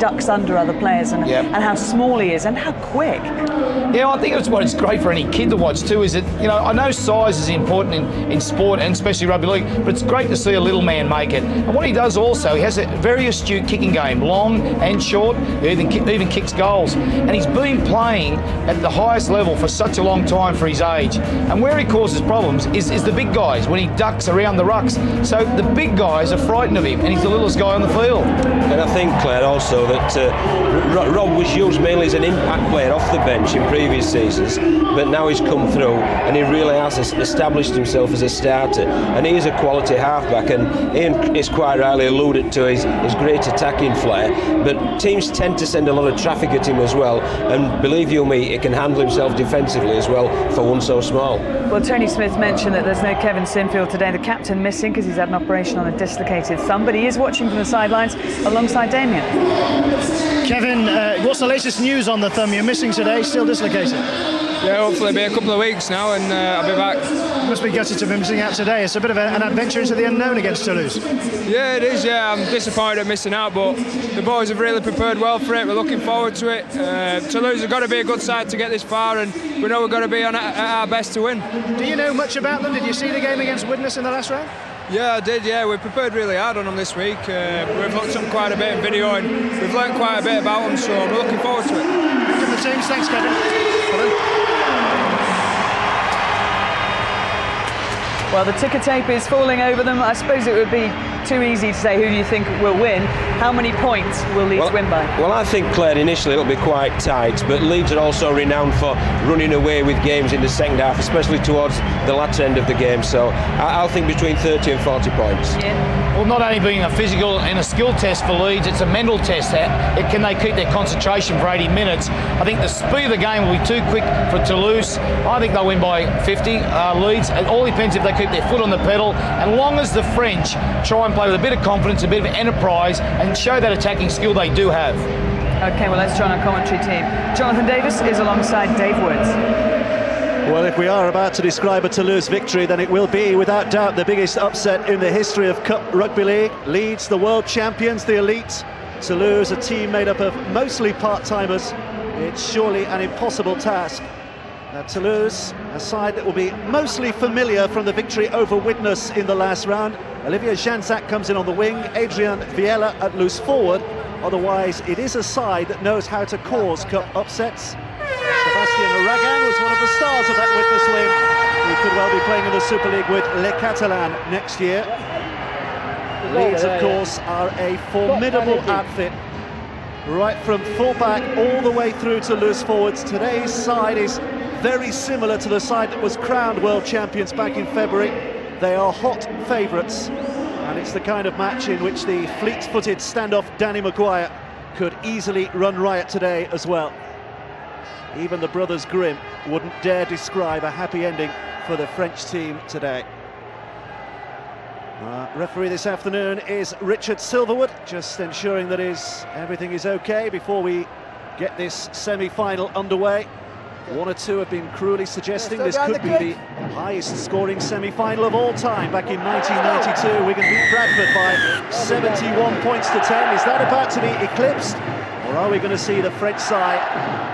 ducks under other players and how small he is and how quick. Yeah, I think that's what it's great for any kid to watch too, is that, you know, I know size is important in sport and especially rugby league, but it's great to see a little man make it. And what he does also, he has a very astute kicking game, long and short, he even kicks goals. And he's been playing at the highest level for such a long time for his age. And where he causes problems is the big guys, when he ducks around the rucks. So the big guys are frightened of him, and he's the littlest guy on the field. And I think, Claire, also that Rob was used mainly as an impact player off the bench in previous seasons, but now he's come through and he really has established himself as a starter, and he is a quality halfback. And Ian is quite rightly alluded to his great attacking flair, but teams tend to send a lot of traffic at him as well, and believe you me, he can handle himself defensively as well for one so small. Well, Tony Smith mentioned that there's no Kevin Sinfield today, the captain missing because he's had an operation on a dislocated thumb, but he is watching from the sidelines alongside Damien. Kevin, what's the latest news on the thumb? You're missing today, still dislocated? Yeah, hopefully it'll be a couple of weeks now and I'll be back. You must be gutted to be missing out today. It's a bit of an adventure into the unknown against Toulouse. Yeah, it is, yeah. I'm disappointed at missing out, but the boys have really prepared well for it. We're looking forward to it. Toulouse have got to be a good side to get this far, and we know we've got to be at our best to win. Do you know much about them? Did you see the game against Widnes in the last round? Yeah, I did, yeah. We prepared really hard on them this week. We've looked up quite a bit in video and we've learned quite a bit about them, so we're looking forward to it. Good for the teams. Thanks, Kevin. Well, the ticker tape is falling over them. I suppose it would be too easy to say who do you think will win. How many points will Leeds win by? Well, I think, Claire, initially it'll be quite tight, but Leeds are also renowned for running away with games in the second half, especially towards the latter end of the game. So I'll think between 30 and 40 points. Yeah. Well, not only being a physical and a skill test for Leeds, it's a mental test. Can they keep their concentration for 80 minutes? I think the speed of the game will be too quick for Toulouse. I think they'll win by 50, Leeds. It all depends if they keep their foot on the pedal. And long as the French try and play with a bit of confidence, a bit of enterprise, and show that attacking skill they do have. OK, well, let's join our commentary team. Jonathan Davis is alongside Dave Woods. Well, if we are about to describe a Toulouse victory, then it will be, without doubt, the biggest upset in the history of Cup Rugby League. Leeds, the world champions, the elite. Toulouse, a team made up of mostly part-timers. It's surely an impossible task. Toulouse, a side that will be mostly familiar from the victory over Widnes in the last round. Olivier Jansac comes in on the wing, Adrien Viella at loose forward. Otherwise, it is a side that knows how to cause cup upsets. Sebastian Aragan was one of the stars of that Widnes win. He could well be playing in the Super League with Les Catalans next year. Leeds, of course, are a formidable outfit. Right from full-back all the way through to loose forwards. Today's side is very similar to the side that was crowned world champions back in February. They are hot favourites, and it's the kind of match in which the fleet-footed standoff Danny Maguire could easily run riot today as well. Even the brothers Grimm wouldn't dare describe a happy ending for the French team today. Referee this afternoon is Richard Silverwood, just ensuring that everything is okay before we get this semi-final underway. One or two have been cruelly suggesting this could be the highest scoring semi-final of all time. Back in 1992, Wigan beat Bradford by 71 points to 10. Is that about to be eclipsed? Or are we going to see the French side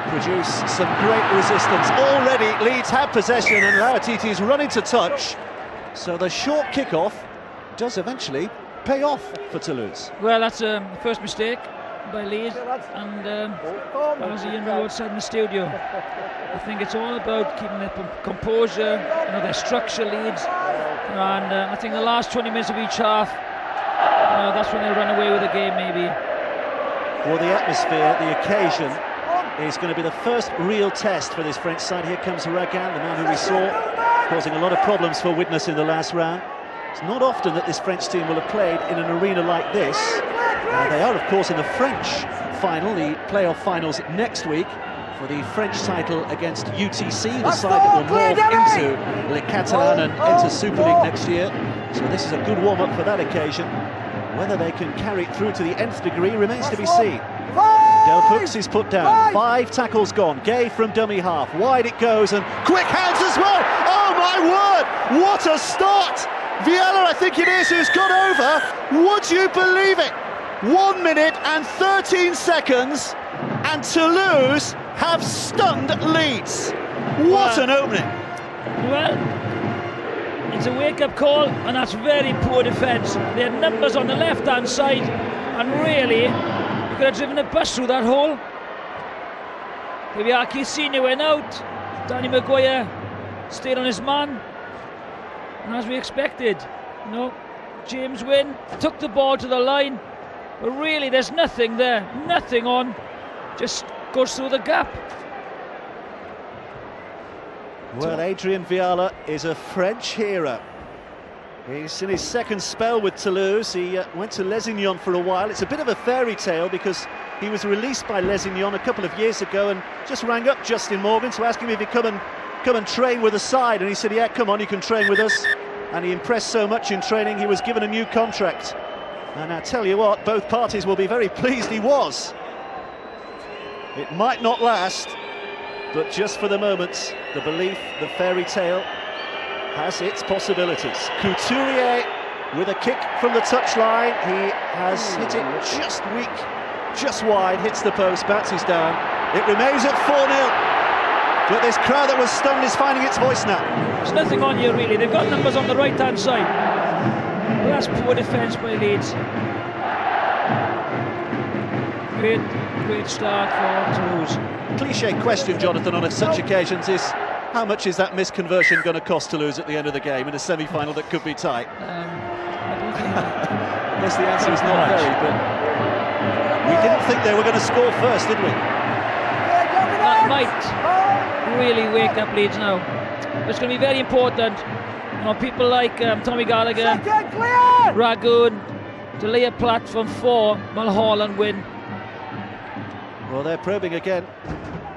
produce some great resistance? Already Leeds have possession and Lautiti's run into touch. So the short kickoff does eventually pay off for Toulouse. Well, that's the first mistake by Leeds, and as Ian Rhodes said in the studio, I think it's all about keeping their composure, their structure, Leeds, and I think the last 20 minutes of each half, that's when they run away with the game maybe. Well, the atmosphere, the occasion is going to be the first real test for this French side. Here comes Ragan, the man who we saw causing a lot of problems for Widnes in the last round. It's not often that this French team will have played in an arena like this. They are, of course, in the French final, the playoff finals next week for the French title against UTC, the side that will morph into Les Catalans and enter Super League next year. So this is a good warm-up for that occasion. Whether they can carry it through to the nth degree remains to be seen. Delpux is put down, 5 tackles gone, Gay from dummy half, wide it goes, and quick hands as well! Oh my word, what a start! Viella, I think it is, who's gone over. Would you believe it? 1 minute and 13 seconds, and Toulouse have stunned Leeds. What an opening! Well, it's a wake-up call, and that's very poor defence. They had numbers on the left-hand side, and really, you could have driven a bus through that hole. Hiviaki Senior went out. Danny Maguire stayed on his man, and as we expected, you know, James Wynn took the ball to the line, but really there's nothing there, nothing on, just goes through the gap. Well, Adrien Viala is a French hero. He's in his second spell with Toulouse. He went to Lesignan for a while. It's a bit of a fairy tale because he was released by Lesignan a couple of years ago and just rang up Justin Morgan to ask him if he'd come and train with the side, and he said, yeah, come on, you can train with us. And he impressed so much in training, he was given a new contract. And I tell you what, both parties will be very pleased he was. It might not last, but just for the moment, the belief, the fairy tale, has its possibilities. Couturier with a kick from the touchline. He has hit it just weak, just wide, hits the post, bounces down. It remains at 4-0. But this crowd that was stunned is finding its voice now. There's nothing on here really. They've got numbers on the right-hand side. But that's poor defence by Leeds. Great start for Toulouse. Cliche question, Jonathan, on such occasions is, how much is that misconversion going to cost Toulouse at the end of the game in a semi-final that could be tight? I don't think I guess the answer is not very, but we didn't think they were going to score first, did we? that might really wake up Leeds now. It's going to be very important. You know, people like Tommy Gallagher, Ragoon, to lay a platform for Mulholland win. Well, they're probing again.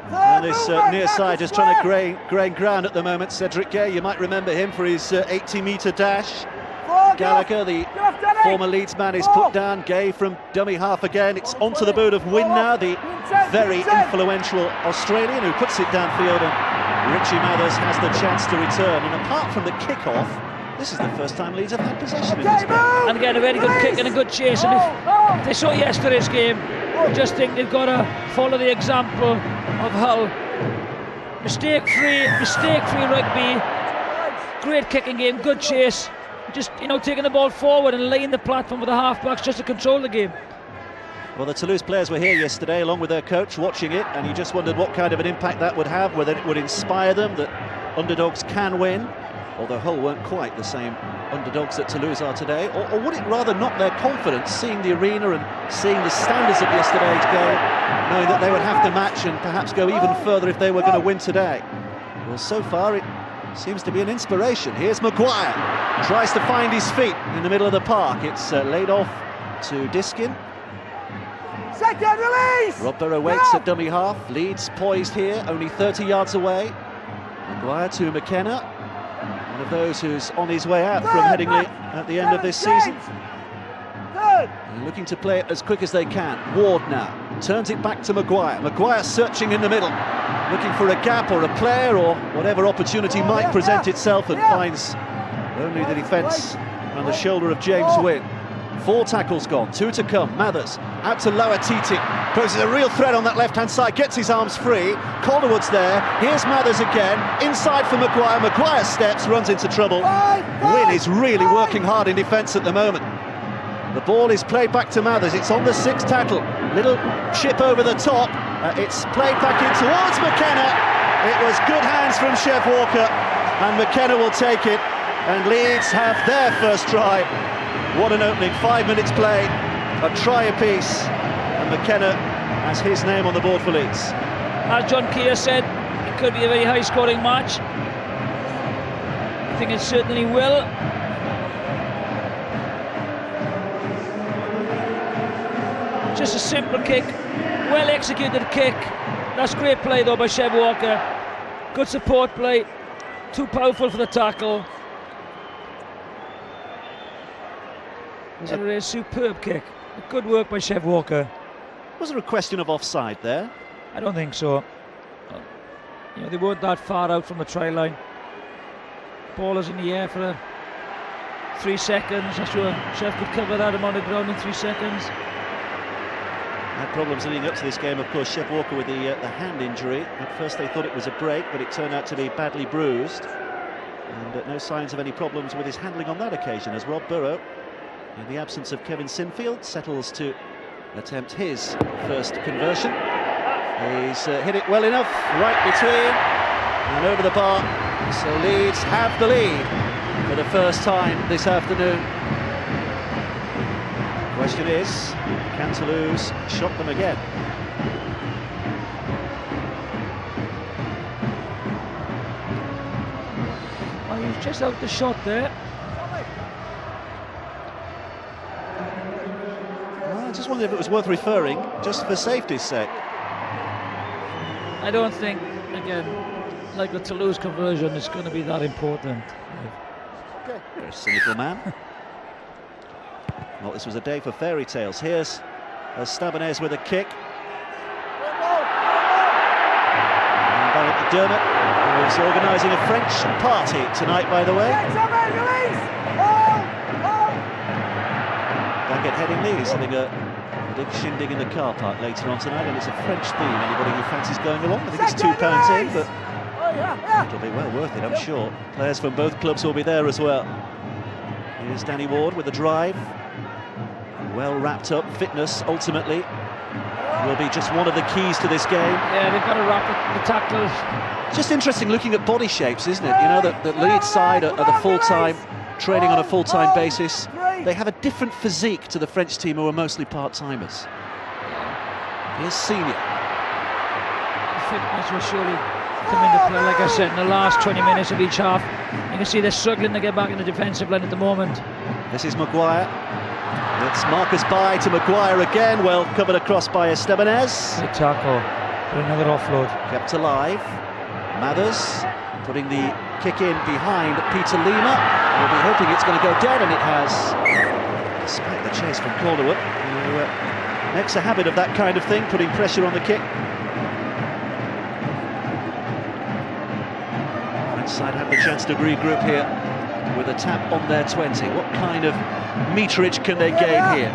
And this near side just trying to gain ground at the moment. Cedric Gay, you might remember him for his 80-metre dash. Gallagher, the former Leeds man, is put down. Gay from dummy half again. It's onto the boot of Wynn now, the very influential Australian who puts it downfield, and Richie Mathers has the chance to return. And apart from the kick-off, this is the first time Leeds have had possession in this game. And again, a very good kick and a good chase. And if they saw yesterday's game, I just think they've got to follow the example of Hull. Mistake-free rugby, great kicking game, good chase. Just, you know, taking the ball forward and laying the platform for the half-backs just to control the game. Well, the Toulouse players were here yesterday along with their coach watching it, and you just wondered what kind of an impact that would have, whether it would inspire them that underdogs can win, although Hull weren't quite the same underdogs that Toulouse are today, or would it rather knock their confidence, seeing the arena and seeing the standards of yesterday's game, knowing that they would have to match and perhaps go even further if they were going to win today? Well, so far it seems to be an inspiration. Here's Maguire, tries to find his feet in the middle of the park. It's laid off to Diskin. Second release! Rob Burrow waits at dummy half. Leeds poised here, only 30 yards away. Maguire to McKenna, one of those who's on his way out from Headingley at the end of this season. They're looking to play it as quick as they can. Ward now turns it back to Maguire. Maguire searching in the middle, looking for a gap or a player or whatever opportunity might present itself, and finds only the defence on the shoulder of James Wynn. 4 tackles gone, 2 to come. Mathers out to Lower Titi, poses a real threat on that left-hand side, gets his arms free. Calderwood's there, here's Mathers again, inside for Maguire. Maguire steps, runs into trouble. Wynn is really working hard in defence at the moment. The ball is played back to Mathers, it's on the 6th tackle. Little chip over the top, it's played back in towards McKenna. It was good hands from Chev Walker, and McKenna will take it, and Leeds have their first try. What an opening, 5 minutes play, a try apiece, and McKenna has his name on the board for Leeds. As John Keir said, it could be a very high-scoring match. I think it certainly will. Just a simple kick, well-executed kick. That's great play though by Chev Walker. Good support play, too powerful for the tackle. A superb kick. Good work by Chev Walker. Was there a question of offside there? I don't think so. You know, they weren't that far out from the try line. Ball is in the air for 3 seconds. I'm sure Chev could cover that amount of ground in 3 seconds. Had problems leading up to this game, of course. Shep Walker with the hand injury. At first they thought it was a break, but it turned out to be badly bruised. And no signs of any problems with his handling on that occasion, as Rob Burrow, in the absence of Kevin Sinfield, settles to attempt his first conversion. He's hit it well enough, right between and over the bar. So Leeds have the lead for the first time this afternoon. Question is, can Toulouse shock them again? Oh, he was just out the shot there. Well, I just wondered if it was worth referring, just for safety's sake. I don't think, again, like the Toulouse conversion, it's going to be that important. Very cynical man. Well, this was a day for fairy tales. Here's Stabanez with a kick. And by McDermott, who's organising a French party tonight, by the way. Back at Heading Leeds, having a big shindig in the car park later on tonight, and it's a French theme. Anybody who fancies going along? I think it's £2 in, but it'll be well worth it, I'm sure. Players from both clubs will be there as well. Here's Danny Ward with the drive. Well wrapped up. Fitness ultimately will be just one of the keys to this game. Yeah, they've got to wrap the tackles. Just interesting looking at body shapes, isn't it? You know, the Leeds side are the full-time, training on a full-time basis. They have a different physique to the French team, who are mostly part-timers. Here's Senior. Fitness will surely come into play, like I said, in the last 20 minutes of each half. You can see they're struggling to get back in the defensive line at the moment. This is Maguire. It's Marcus Bai to Maguire again, well covered across by Estebanez. Good tackle, but another offload. Kept alive. Mathers putting the kick in behind Peter Lima. We'll be hoping it's going to go dead, and it has. Despite the chase from Calderwood, who makes a habit of that kind of thing, putting pressure on the kick. French side have the chance to regroup here with a tap on their 20. What kind of meterage can they gain here?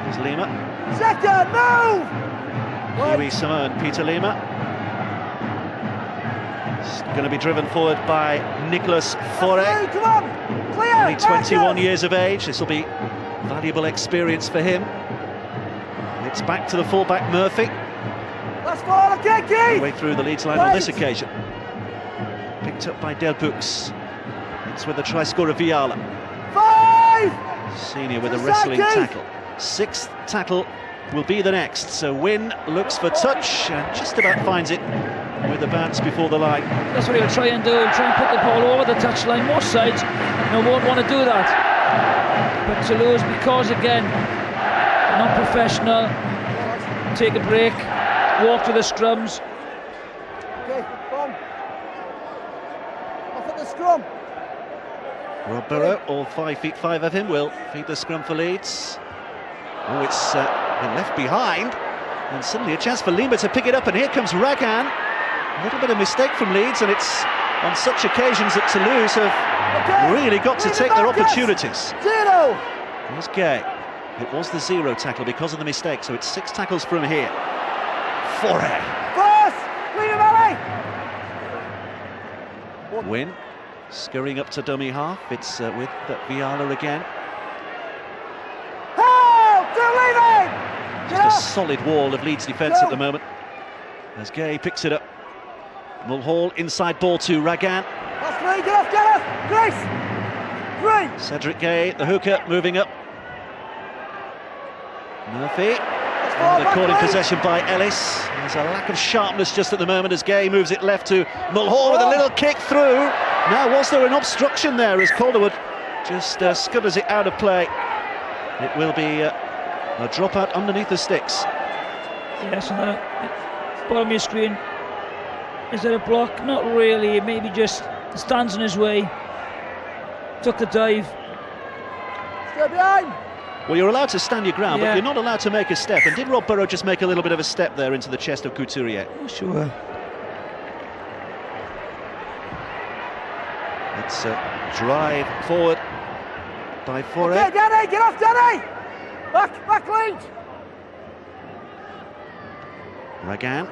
Here's Lima. Second, move! Huey Simone, Peter Lima. It's going to be driven forward by Nicolas Fauré. Come on! Clear! Only 21 years of age. This will be valuable experience for him. It's back to the fullback Murphy. Let's follow the kick! Way through the Leeds line on this occasion. Picked up by Delbux. It's with the try scorer Viala. 5! Senior with a wrestling tackle. Sixth tackle will be the next. So Wynn looks for touch and just about finds it with the bounce before the line. That's what he'll try and do. He'll try and put the ball over the touchline. Most sides won't want to do that. But Toulouse, because again, they're not professional, take a break, walk to the scrums. Okay, come. Off at the scrum. Rob Burrow, all 5'5" of him, will feed the scrum for Leeds. Oh, it's been left behind, and suddenly a chance for Lima to pick it up, and here comes Ragan. A little bit of mistake from Leeds, and it's on such occasions that Toulouse have really got to take their opportunities. 0! Here's Gay. It was the 0 tackle because of the mistake, so it's 6 tackles from here. Fauré. First! Lead him, Ali! Wynn scurrying up to dummy half. It's with Viala again. Just a solid wall of Leeds defence at the moment. As Gay picks it up. Mulhall inside ball to Ragan. That's 3, get off, Grace! 3! Cedric Gay, the hooker, moving up. Murphy. Caught in possession by Ellis. There's a lack of sharpness just at the moment as Gay moves it left to Mulhall with a little kick through. Now, was there an obstruction there as Calderwood just scutters it out of play? It will be a dropout underneath the sticks. Yes, and bottom of your screen. Is there a block? Not really. Maybe just stands in his way. Took the dive. Stay behind. Well, you're allowed to stand your ground, but you're not allowed to make a step. And did Rob Burrow just make a little bit of a step there into the chest of Couturier? Sure. Let's drive forward by Faure. Okay, Danny, get off, Danny! Back, Leeds! Ragan.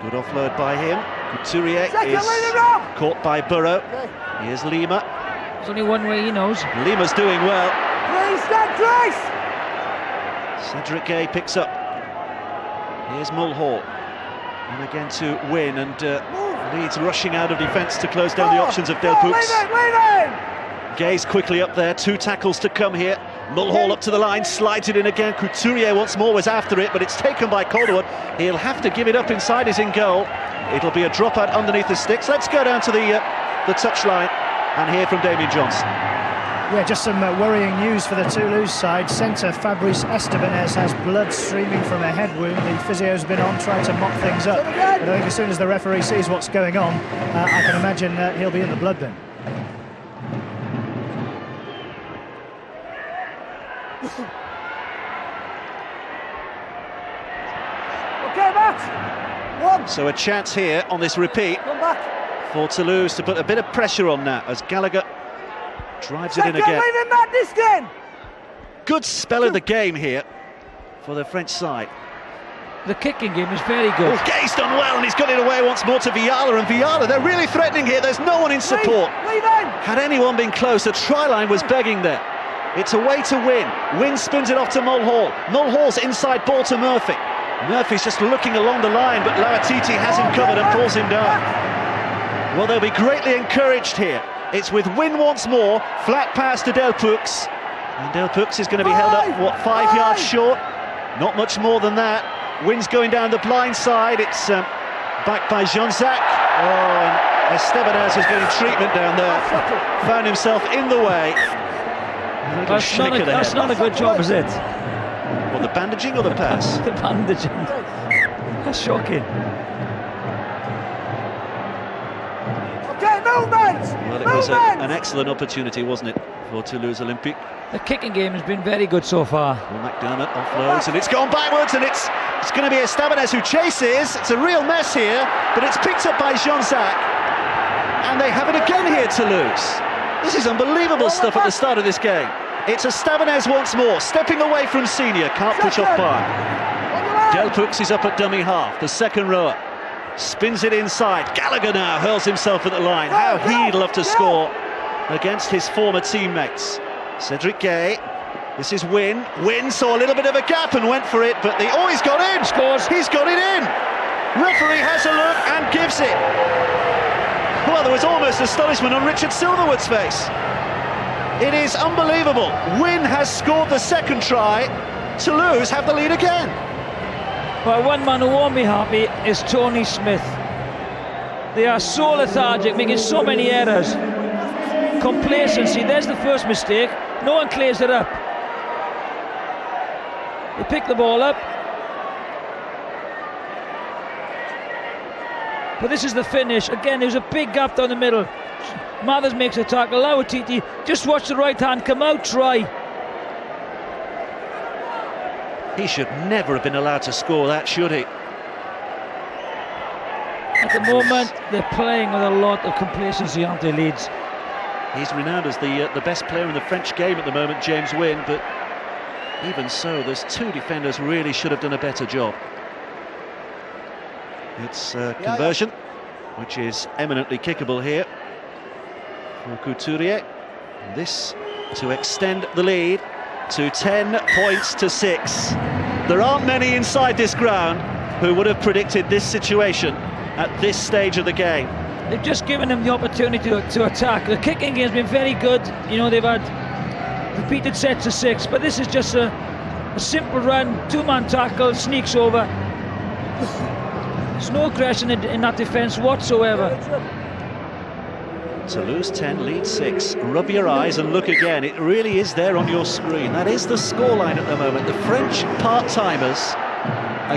Good offload by him. Couturier Second, is lead him up! caught by Burrow. Here's Lima. There's only one way he knows. Lima's doing well. Please, stand, Trace! Cedric Gay picks up. Here's Mulhall. And again to Win, and Leeds rushing out of defence to close down the options of Delpux. Leave him! Gay's quickly up there, 2 tackles to come here. Mulhall up to the line, slides it in again. Couturier once more was after it, but it's taken by Calderwood. He'll have to give it up inside his in goal. It'll be a dropout underneath the sticks. Let's go down to the touchline and hear from Damien Johnson. Yeah, just some worrying news for the Toulouse side. Centre Fabrice Estebanez has blood streaming from a head wound. The physio's been on trying to mop things up. But I think as soon as the referee sees what's going on, I can imagine he'll be in the blood bin. Okay, Matt! One! So a chance here on this repeat Come back! for Toulouse to put a bit of pressure on that as Gallagher drives it in Second, again. leave him, Matt, this game! Good spell of the game here for the French side. The kicking game is very good. Oh, Gay's done well, and he's got it away once more to Viala, and Viala, they're really threatening here. There's no one in support. Leave him! Had anyone been close, the try line was begging there. It's a way to Win. Win spins it off to Mulhall. Mulhall's inside ball to Murphy. Murphy's just looking along the line, but Lauatiti has him covered and pulls him down. Well, they'll be greatly encouraged here. It's with Win once more, flat pass to Delpux. And Delpux is going to be held up, what, 5 yards short? Not much more than that. Win's going down the blind side. It's backed by Jean-Jacques. Oh, and Estebanez was getting treatment down there. Found himself in the way. That's not a good job, is it? What, the bandaging or the pass? The bandaging. That's shocking. Okay, movement! Well, it was an excellent opportunity, wasn't it, for Toulouse Olympique? The kicking game has been very good so far. Well, McDermott offloads, and it's gone backwards, and it's going to be Estebanez who chases. It's a real mess here, but it's picked up by Jean-Jacques, and they have it again here, Toulouse. This is unbelievable stuff at the start of this game. It's Estebanez once more, stepping away from Senior, can't push off by. Delpux is up at dummy half, the second rower. Spins it inside. Gallagher now hurls himself at the line. How he'd love to score against his former teammates. Cedric Gay. This is Win. Win saw a little bit of a gap and went for it, but he's got in. Scores. He's got it in. Referee has a look and gives it. Well, there was almost astonishment on Richard Silverwood's face. It is unbelievable. Win has scored the second try. Toulouse have the lead again. Well, one man who won't be happy is Tony Smith. They are so lethargic, making so many errors. Complacency, there's the first mistake. No one clears it up. They pick the ball up. But this is the finish. Again, there's a big gap down the middle. Mathers makes a tackle. Lauatiti, just watch the right hand come out, try. He should never have been allowed to score that, should he? At the moment, they're playing with a lot of complacency, aren't they, Leeds? He's renowned as the best player in the French game at the moment, James Wynn, but even so, there's 2 defenders really should have done a better job. It's conversion, which is eminently kickable here for Couturier. This to extend the lead to 10 points to 6. There aren't many inside this ground who would have predicted this situation at this stage of the game. They've just given them the opportunity to attack. The kicking game's been very good. You know, they've had repeated sets of 6, but this is just a simple run, 2-man tackle, sneaks over. There's no aggression in that defence whatsoever. Toulouse 10, Leeds 6. Rub your eyes and look again. It really is there on your screen. That is the scoreline at the moment. The French part-timers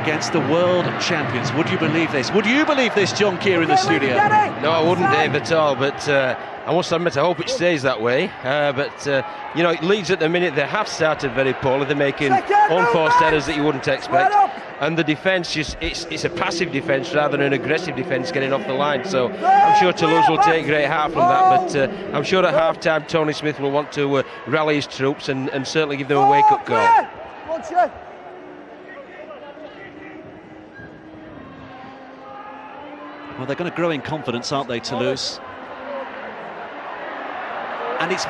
against the world champions. Would you believe this? Would you believe this, John Keir, in the studio? No, I wouldn't, Dave, at all, but I must admit I hope it stays that way. You know, Leeds at the minute, they have started very poorly. They're making unforced errors that you wouldn't expect. and the defence it's a passive defence rather than an aggressive defence getting off the line. So I'm sure Toulouse will take great heart from that, but I'm sure at half-time Tony Smith will want to rally his troops and certainly give them a wake-up call. Well, they're going to grow in confidence, aren't they, Toulouse? And it's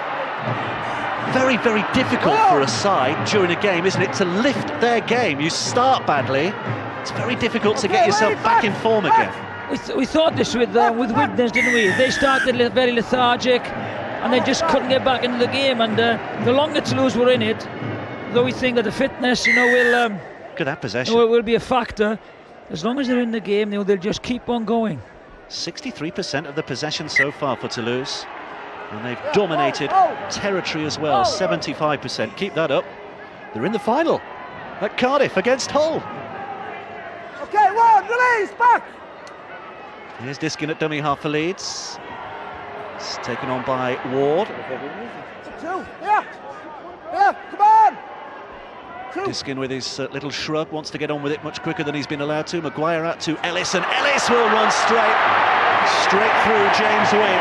very, very difficult for a side during a game, isn't it, to lift their game. You start badly, it's very difficult to get yourself back in form again. We thought this with Widnes, didn't we? They started very lethargic and they just couldn't get back into the game, and the longer Toulouse were in it, though we think that the fitness, will Look at that possession. will be a factor, as long as they're in the game, they'll just keep on going. 63% of the possession so far for Toulouse. And they've dominated territory as well, 75%. Keep that up. They're in the final at Cardiff against Hull. Okay, one, release, back! Here's Diskin at dummy half for Leeds. It's taken on by Ward. Two, yeah, come on! Two. Diskin with his little shrug wants to get on with it much quicker than he's been allowed to. Maguire out to Ellis, and Ellis will run straight through James Wynn.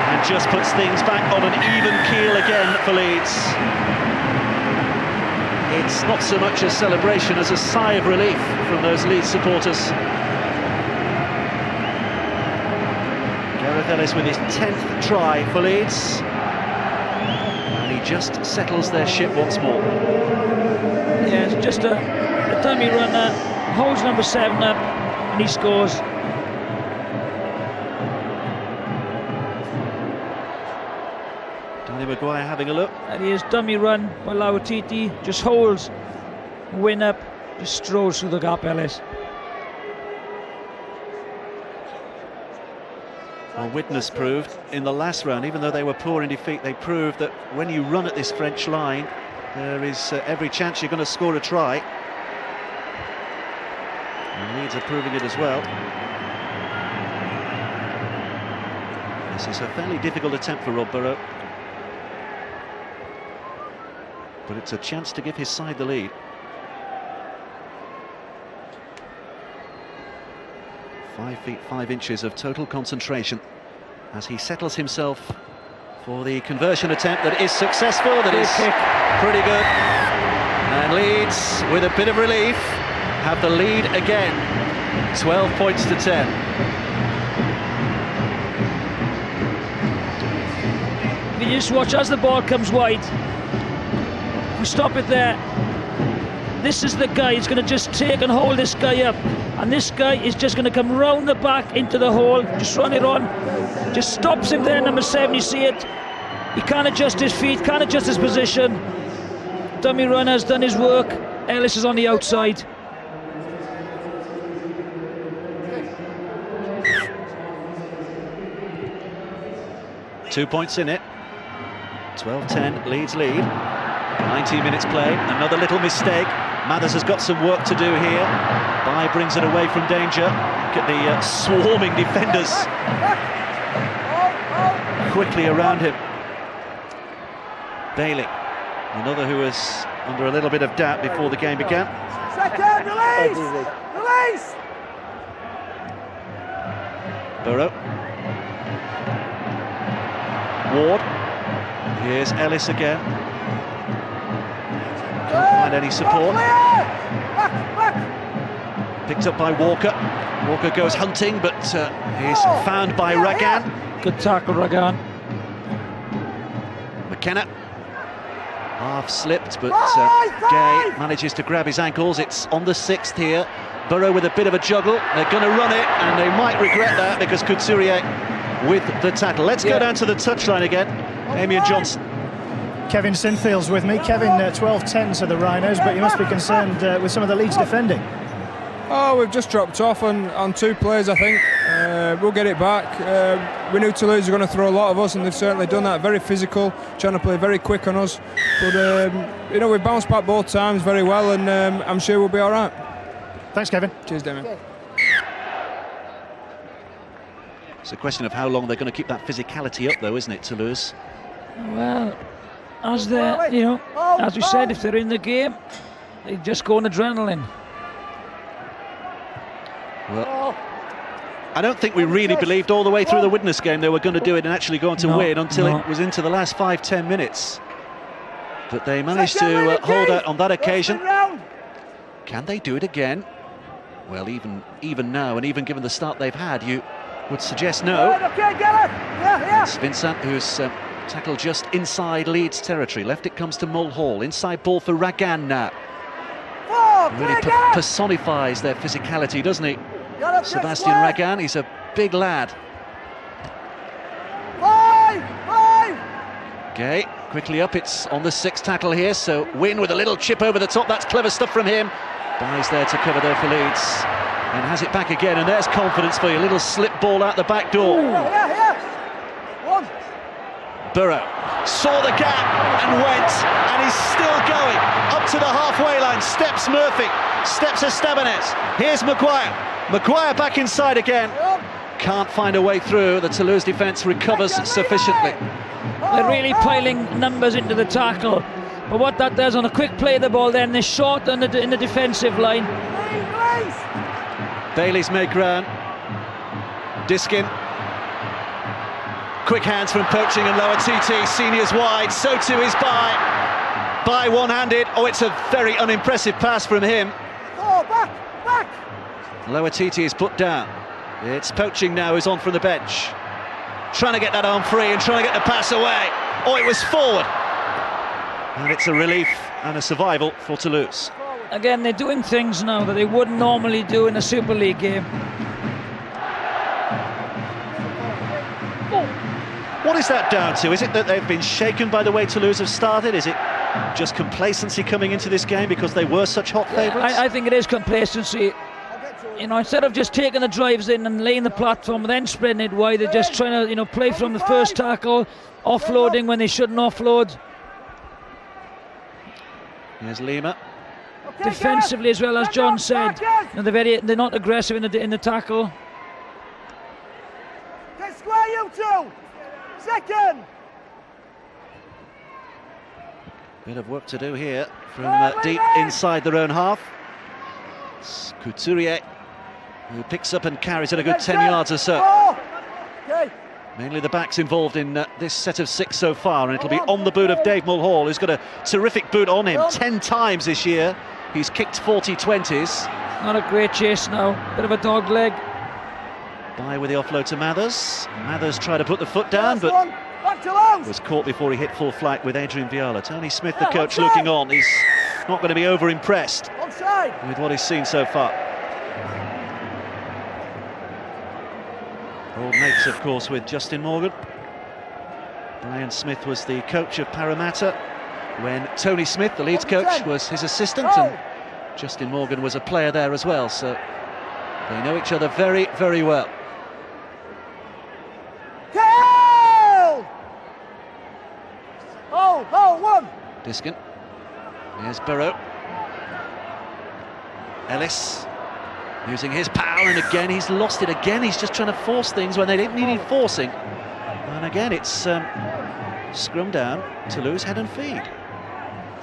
And just puts things back on an even keel again for Leeds. It's not so much a celebration as a sigh of relief from those Leeds supporters. Gareth Ellis with his 10th try for Leeds. And he just settles their ship once more. Yeah, it's just a dummy runner, holds number 7 up, and he scores. Danny Maguire having a look. And here's dummy run by Lauatiti, just holds Win up, just strolls through the gap, Ellis. Well, Widnes proved in the last round, even though they were poor in defeat, they proved that when you run at this French line, there is every chance you're going to score a try. And Leeds are proving it as well. This is a fairly difficult attempt for Rob Burrow. But it's a chance to give his side the lead. 5 feet 5 inches of total concentration as he settles himself for the conversion attempt that is successful, that is pretty good. And Leeds, with a bit of relief, have the lead again, 12 points to 10. You just watch as the ball comes wide. We stop it there. This is the guy who's going to just take and hold this guy up. And this guy is just going to come round the back into the hole, just run it on. Just stops him there, number 7, you see it. He can't adjust his feet, can't adjust his position. Dummy runner's done his work. Ellis is on the outside. Two points in it. 12-10, Leeds lead. 19 minutes play, another little mistake. Mathers has got some work to do here. Bai brings it away from danger. Look at the swarming defenders quickly around him. Bailey, another who was under a little bit of doubt before the game began. Second, release! Release! Burrow. Ward. Here's Ellis again. Can't find any support. Picked up by Walker. Walker goes hunting, but he's found by Ragan. Good tackle, Ragan. McKenna. Half slipped, but Gay manages to grab his ankles. It's on the 6th here. Burrow with a bit of a juggle. They're going to run it, and they might regret that because Couturier with the tackle. Let's go down to the touchline again. Amian Johnson. Kevin Sinfield's with me. Kevin, 12-10 to the Rhinos, but you must be concerned with some of the Leeds defending. Oh, we've just dropped off on 2 players, I think. We'll get it back. We knew Toulouse were going to throw a lot of us, and they've certainly done that. Very physical, trying to play very quick on us. But, we bounced back both times very well, and I'm sure we'll be all right. Thanks, Kevin. Cheers, Damien. It's a question of how long they're going to keep that physicality up, though, isn't it, Toulouse? Well, as we said, if they're in the game, they just go on adrenaline. Well, I don't think we really believed all the way through the Widnes game they were going to do it and actually go on to win until it was into the last 5-10 minutes. But they managed to hold out on that occasion. Can they do it again? Well, even now, and even given the start they've had, you would suggest no. It's Vincent, who's tackled just inside Leeds territory. Left it comes to Mulhall. Inside ball for Ragan now. Really personifies their physicality, doesn't he? Sebastian Ragan, he's a big lad. Okay, quickly up, it's on the 6th tackle here, so Wynne with a little chip over the top, that's clever stuff from him. Byes there to cover there for Leeds, and has it back again, and there's confidence for you, little slip ball out the back door. Burrow saw the gap and went, and he's still going, up to the halfway line, steps Murphy, steps Estebanez, here's Maguire back inside again, can't find a way through, the Toulouse defence recovers sufficiently. They're really piling numbers into the tackle, but what that does on a quick play of the ball, then they're short in the defensive line. Bailey's make ground. Diskin. Quick hands from Poaching and Lower TT. Seniors wide, so too is Bye one-handed. Oh, it's a very unimpressive pass from him. Back! Lower TT is put down. It's Poaching now who's on from the bench. Trying to get that arm free and trying to get the pass away. Oh, it was forward. And it's a relief and a survival for Toulouse. Again, they're doing things now that they wouldn't normally do in a Super League game. What is that down to? Is it that they've been shaken by the way Toulouse have started? Is it just complacency coming into this game because they were such hot favourites? I think it is complacency. You know, instead of just taking the drives in and laying the platform and then spreading it wide, they're just trying to, you know, play from the first tackle, offloading when they shouldn't offload. Here's Lima. Defensively as well, as John said, you know, they're not aggressive in the tackle. Get square, you two! Second! Bit of work to do here from deep inside their own half. It's Couturier who picks up and carries it a good 10 yards or so. Mainly the backs involved in this set of 6 so far, and it'll be on the boot of Dave Mulhall, who's got a terrific boot on him 10 times this year. He's kicked 40 20s. Not a great chase now, bit of a dog leg. Bye with the offload to Mathers. Mathers tried to put the foot down, but was caught before he hit full flight with Adrian Viala. Tony Smith, the coach, looking on. He's not going to be over-impressed with what he's seen so far. Old mates, of course, with Justin Morgan. Brian Smith was the coach of Parramatta when Tony Smith, the Leeds coach, was his assistant, and Justin Morgan was a player there as well, so they know each other very, very well. One. Diskin. Here's Burrow. Ellis using his power, and again he's lost it again. He's just trying to force things when they didn't need forcing. And again it's scrum down, Toulouse head and feed.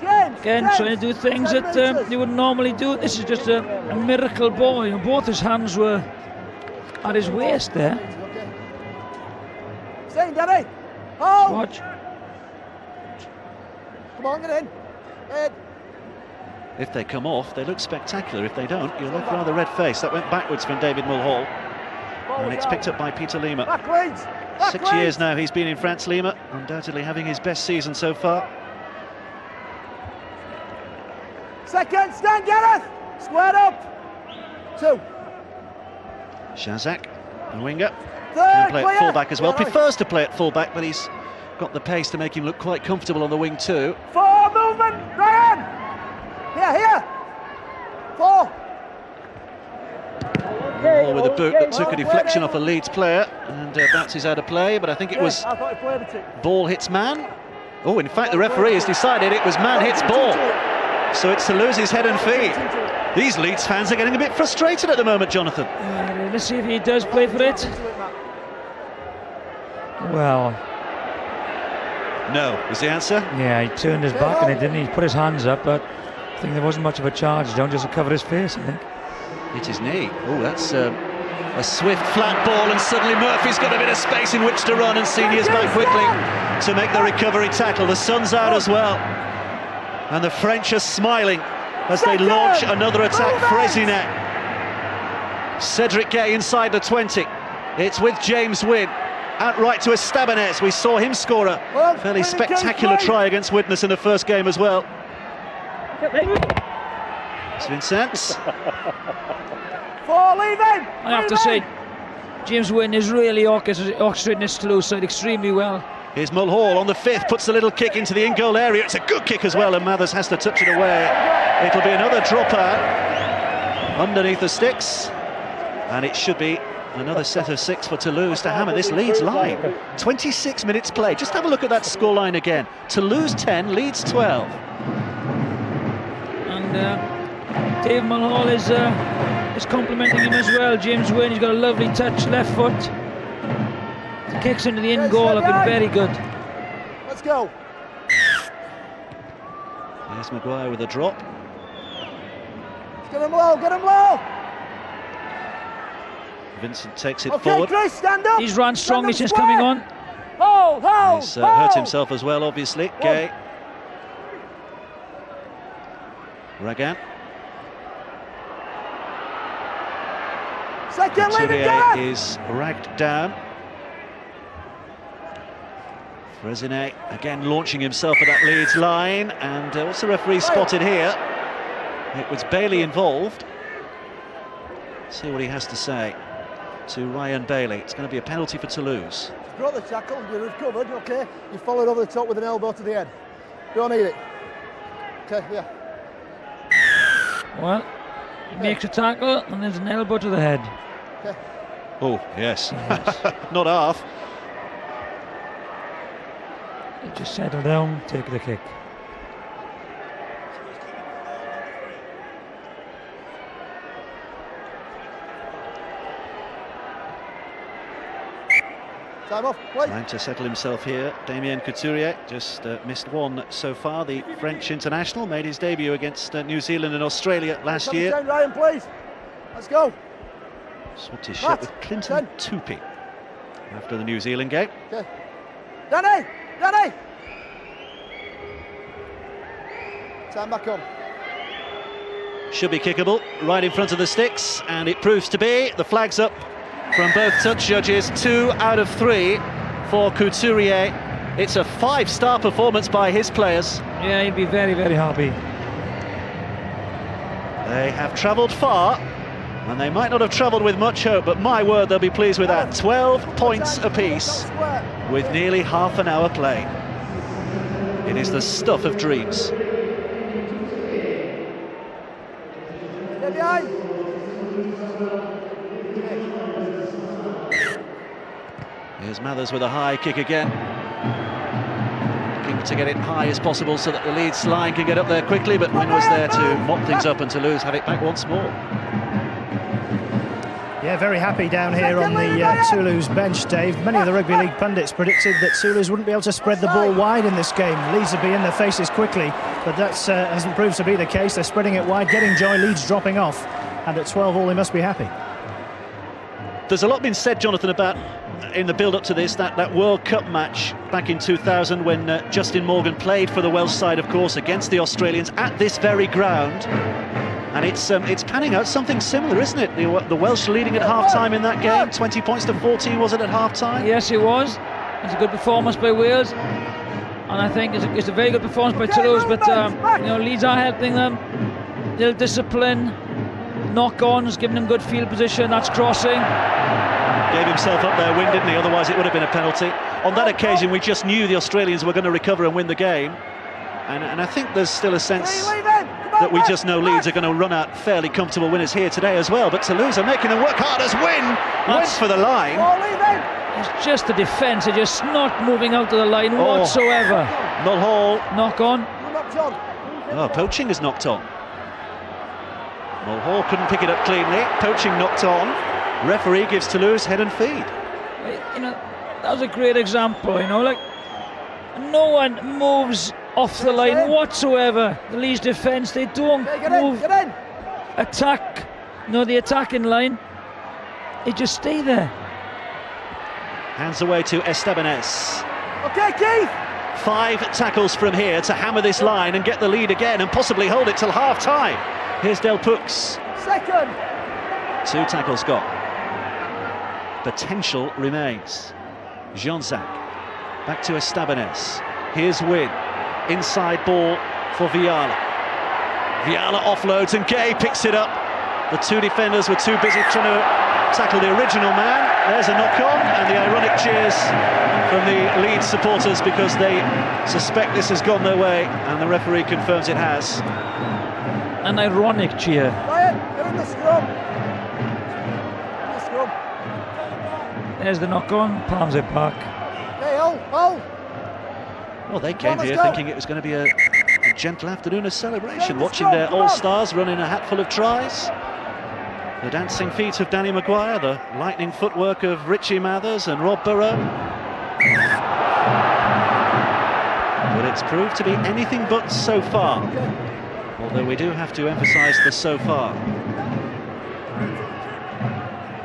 Again, trying to do things that they wouldn't normally do. This is just a miracle ball. You know, both his hands were at his waist there. Watch. Come on, get in. Ed. If they come off, they look spectacular. If they don't, you look rather red-faced. That went backwards from David Mulhall. And it's picked up by Peter Lima. 6 years now he's been in France. Lima, undoubtedly having his best season so far. Second, stand, Gareth! Squared up! 2. Shazak, a winger. Can play at full-back as well. Prefers to play at full-back, but he's got the pace to make him look quite comfortable on the wing too. 4, movement, Ryan! Here! 4. Ball with a boot that took a deflection off a Leeds player, and bounces out of play, but I think it was ball hits man. Oh, in fact, the referee has decided it was man hits ball. So it's Toulouse's head and feet. These Leeds fans are getting a bit frustrated at the moment, Jonathan. Let's see if he does play for it. Well, no, is the answer? yeah, he turned his back and he put his hands up, but I think there wasn't much of a charge down, just to cover his face, I think. Hit his knee. Oh, that's a swift flat ball, and suddenly Murphy's got a bit of space in which to run, and Senior's back quickly to make the recovery tackle. The sun's out as well, and the French are smiling as they launch another attack. Fresinet, Cedric Gay inside the 20. It's with James Wynn. Out right to Estebanez. We saw him score a fairly spectacular try against Widnes in the first game as well. It's Vincent. I have to say, James Wynn is really orchestrating this Toulouse side extremely well. Here's Mulhall on the 5th, puts the little kick into the in-goal area. It's a good kick as well, and Mathers has to touch it away. It'll be another drop out underneath the sticks, and it should be another set of 6 for Toulouse to hammer this Leeds line. 26 minutes play. Just have a look at that scoreline again. Toulouse 10, Leeds 12. And Dave Mulhall is complimenting him as well. James Wynn, he's got a lovely touch, left foot. The kicks into the in goal have been very good. Let's go. There's Maguire with a drop. Get him low, get him low. Vincent takes it forward. Chris, stand up. He's run strongly since coming on. Hold. He's hurt himself as well, obviously. Gay. Ragan. Second lead is ragged down. Fresinet again launching himself at that Leeds line, and what's the referee spotted here? It was Bailey involved. See what he has to say to Ryan Bailey. It's going to be a penalty for Toulouse. You got the tackle, you're recovered, okay? You followed over the top with an elbow to the head. Don't need it. Okay, yeah. Well, he makes a tackle and there's an elbow to the head. Okay. Oh, yes. Not half. Just settle down, take the kick. Time off, play. Trying to settle himself here. Damien Couturier just missed one so far. The French international made his debut against New Zealand and Australia last year. Time, Ryan, please. Let's go. Swapped his shot with Clinton Tupy after the New Zealand game. Okay. Danny! Time back on. Should be kickable, right in front of the sticks, and it proves to be. The flag's up from both touch judges, 2 out of 3 for Couturier. It's a 5-star performance by his players. Yeah, he'd be very, very happy. They have travelled far, and they might not have travelled with much hope, but my word, they'll be pleased with that. 12 points apiece with nearly half an hour play. It is the stuff of dreams. Get behind. Here's Mathers with a high kick again. Looking to get it high as possible so that the Leeds line can get up there quickly, but Wynn was there to mop things up and Toulouse have it back once more. Yeah, very happy down here on the Toulouse bench, Dave. Many of the rugby league pundits predicted that Toulouse wouldn't be able to spread the ball wide in this game. Leeds would be in their faces quickly, but that hasn't proved to be the case. They're spreading it wide, getting joy, Leeds dropping off, and at 12-all they must be happy. There's a lot been said, Jonathan, about in the build-up to this, that World Cup match back in 2000 when Justin Morgan played for the Welsh side, of course, against the Australians at this very ground. And it's panning out something similar, isn't it? The Welsh leading at half-time in that game, 20 points to 14, was it, at half-time? Yes, it was. It's a good performance by Wales. And I think it's a very good performance by Toulouse, but Leeds are helping them. Little discipline, knock-ons, giving them good field position, that's crossing. Gave himself up there, Wynn, didn't he? Otherwise it would have been a penalty. On that occasion, we just knew the Australians were going to recover and win the game. And I think there's still a sense that we just know Leeds are going to run out fairly comfortable winners here today as well. But Toulouse are making them work hard as Wynn went for the line. It's just the defence, they're just not moving out to the line whatsoever. Mulhall. Knock on. Oh, poaching is knocked on. Mulhall couldn't pick it up cleanly. Poaching knocked on. Referee gives Toulouse head and feed. That was a great example, like no one moves off the line whatsoever. The Leeds defence, they don't move, attack the attacking line, he just stay there. Hands away to Estebanez. Okay, Keith. 5 tackles from here to hammer this line and get the lead again and possibly hold it till half-time. Here's Del Pux. Second. 2 tackles got. Potential remains. Jean-Zach. Back to Estebanez. Here's Wynn. Inside ball for Viala. Viala offloads and Gay picks it up. The 2 defenders were too busy trying to tackle the original man. There's a knock-on and the ironic cheers from the Leeds supporters because they suspect this has gone their way, and the referee confirms it has. An ironic cheer. Ryan, you're in the scrum. In the scrum. There's the knock-on, palms it back. Okay, hold. Well, they came let's here go. thinking it was going to be a gentle afternoon of celebration, watching their all-stars run in a hatful of tries. The dancing feet of Danny Maguire, the lightning footwork of Richie Mathers and Rob Burrow. But it's proved to be anything but so far. Although we do have to emphasise the so far.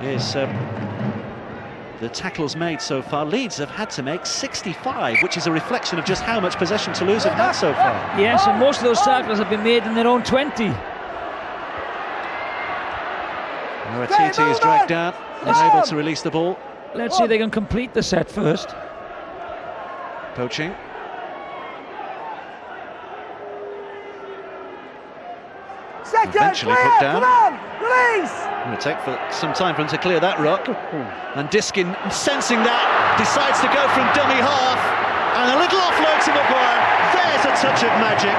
Here's the tackles made so far. Leeds have had to make 65, which is a reflection of just how much possession Toulouse have had so far. Yes, and most of those tackles have been made in their own 20. TT is dragged down, unable to release the ball. Let's see if they can complete the set first. Poaching. Second, Eventually clear, put down. come on, release! It'll take some time for him to clear that ruck. And Diskin, sensing that, decides to go from dummy half. And a little offload to Maguire. There's a touch of magic.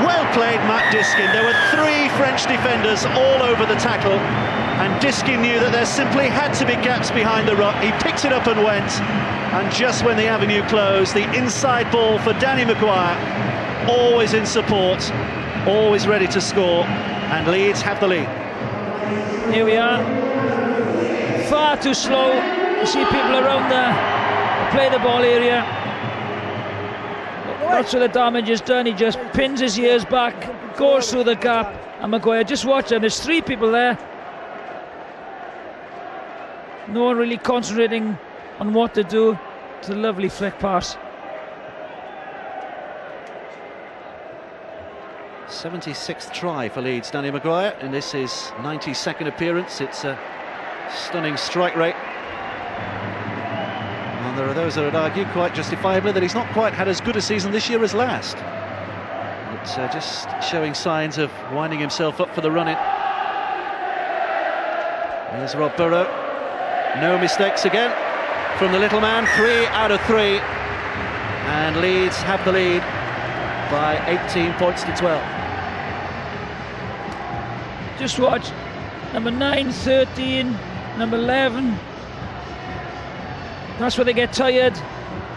Well played, Matt Diskin. There were 3 French defenders all over the tackle. And Diskin knew that there simply had to be gaps behind the ruck. He picked it up and went. And just when the avenue closed, the inside ball for Danny Maguire. Always in support. Always ready to score, and Leeds have the lead. Here we are. Far too slow. You see people around there play the ball area. That's where the damage is done. He just pins his ears back, goes through the gap, and Maguire, just watch them. There's 3 people there. No one really concentrating on what to do. It's a lovely flick pass. 76th try for Leeds, Danny Maguire, and this is 92nd appearance. It's a stunning strike rate. And there are those that would argue, quite justifiably, that he's not quite had as good a season this year as last. But just showing signs of winding himself up for the run-in. There's Rob Burrow. No mistakes again from the little man. 3 out of 3. And Leeds have the lead by 18 points to 12. Just watch. Number 9, 13, number 11. That's where they get tired.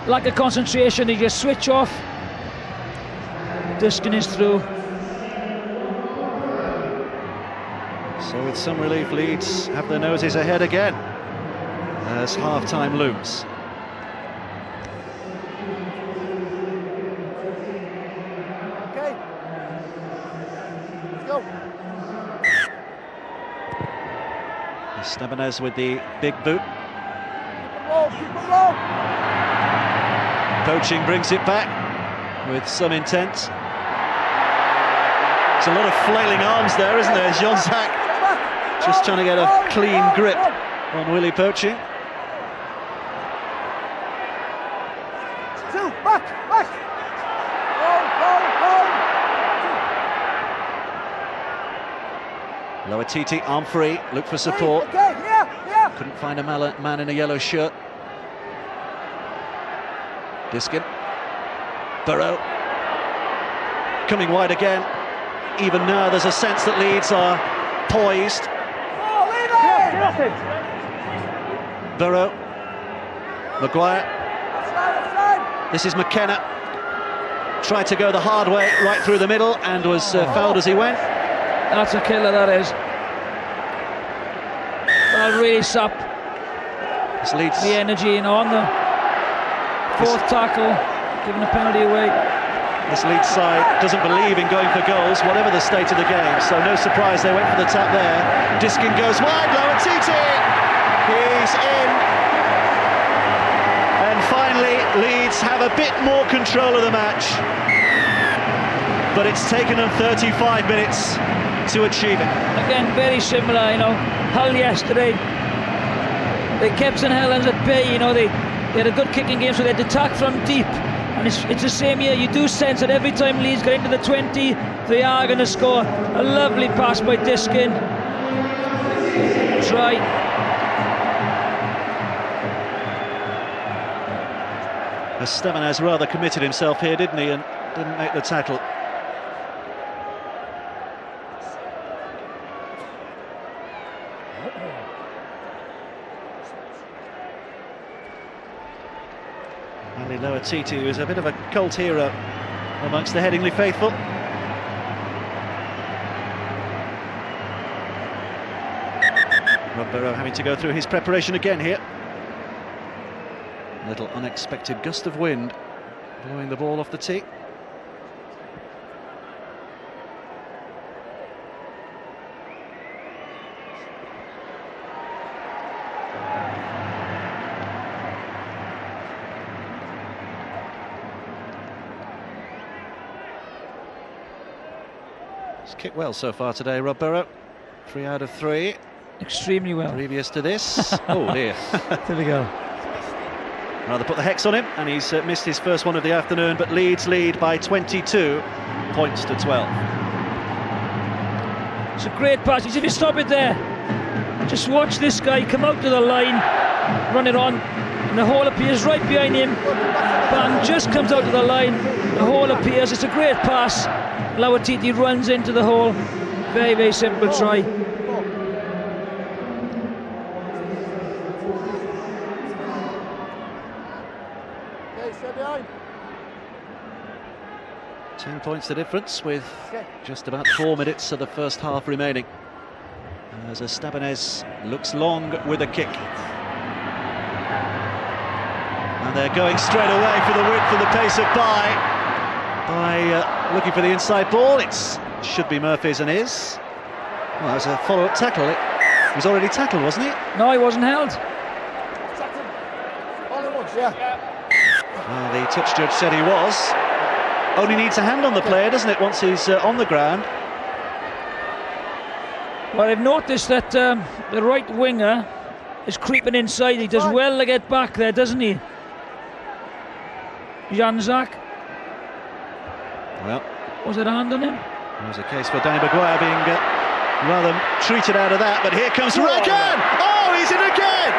Lack of concentration, they just switch off. Diskin is through. So with some relief, Leeds have their noses ahead again as half-time looms. Okay. Let's go. Estebanez with the big boot. Keep it low. Poaching brings it back with some intent. There's a lot of flailing arms there, isn't there? Jean-Zach just trying to get a clean grip on Willie Poaching. 2, back. Go. Lower TT, arm free, look for support. Okay, yeah. Couldn't find a man in a yellow shirt. Diskin. Burrow. Coming wide again. Even now there's a sense that Leeds are poised. Burrow. Maguire. This is McKenna. Tried to go the hard way right through the middle and was fouled as he went. That's a killer, that is. That'll really sap Leeds. the energy, on the 4th tackle, giving a penalty away. This Leeds side doesn't believe in going for goals, whatever the state of the game, so no surprise they went for the tap there. Diskin goes wide, low at Titi. He's in. And finally, Leeds have a bit more control of the match. But it's taken them 35 minutes to achieve it. Again, very similar, you know. Hull yesterday, they kept St Helens at bay, you know. They had a good kicking game, so they'd attack from deep. And it's the same here. You do sense that every time Leeds get into the 20, they are going to score. A lovely pass by Diskin. Try. Estebanez rather committed himself here, didn't he, and didn't make the tackle. Ali Loatiti, who is a bit of a cult hero amongst the Headingley faithful. Rob Burrow having to go through his preparation again here. A little unexpected gust of wind blowing the ball off the tee. He's kicked well so far today, Rob Burrow. 3 out of 3. Extremely well. Previous to this. Oh dear. There we go. Rather put the hex on him, and he's missed his first one of the afternoon, but Leeds lead by 22 points to 12. It's a great pass. If you stop it there, just watch this guy come out to the line, run it on, and the hole appears right behind him. Bang, just comes out to the line, the hole appears. It's a great pass. Loatiti runs into the hole. Very, very simple try. Okay, stay behind. 10 points the difference with just about 4 minutes of the first half remaining. As Estebanez looks long with a kick. And they're going straight away for the width and the pace of by looking for the inside ball. It should be Murphy's and is. Well, that was a follow-up tackle. It was already tackled, wasn't he? No, he wasn't held. Only once, yeah. Well, the touch judge said he was. Only needs a hand on the player, doesn't it, once he's on the ground? Well, I've noticed that the right winger is creeping inside. He does well to get back there, doesn't he? Janzak. Well, was it a hand on him? there was a case for Danny Maguire being rather treated out of that, but here comes Ragan! Oh, he's in again!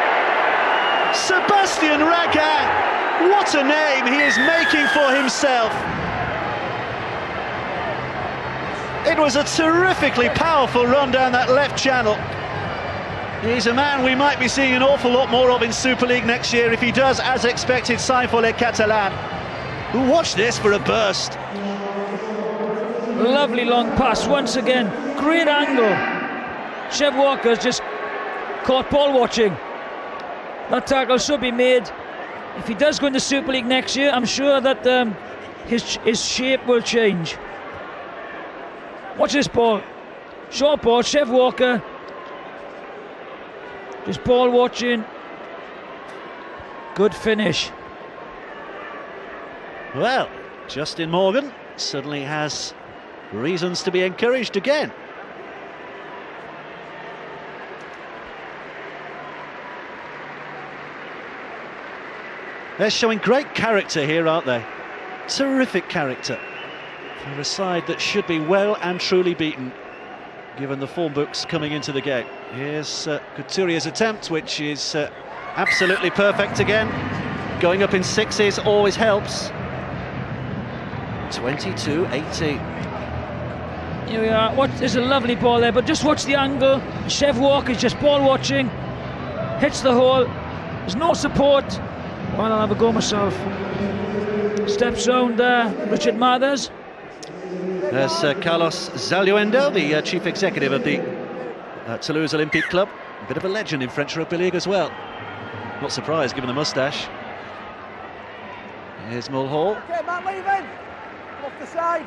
Sebastian Ragan! What a name he is making for himself! It was a terrifically powerful run down that left channel. He's a man we might be seeing an awful lot more of in Super League next year if he does, as expected, sign for Les Catalans. Watch this for a burst. Lovely long pass once again. Great angle. Chev Walker's just caught ball watching. That tackle should be made. If he does go into Super League next year, I'm sure that his shape will change. Watch this ball. Short ball, Chev Walker. Just ball watching. Good finish. Well, Justin Morgan suddenly has reasons to be encouraged again. They're showing great character here, aren't they? Terrific character for a side that should be well and truly beaten, given the form books coming into the game. Here's Couturier's attempt, which is absolutely perfect again. Going up in sixes always helps. 22-18. Here we are. There's a lovely ball there, but just watch the angle. Chev Walker's just ball watching. Hits the hole. There's no support. Well, I'll have a go myself. Steps round Richard Mathers. There's Carlos Zaluendo, the chief executive of the Toulouse Olympique Club. A bit of a legend in French Rugby League as well. Not surprised, given the moustache. Here's Mulhall. Okay, Matt, leave in. Off the side.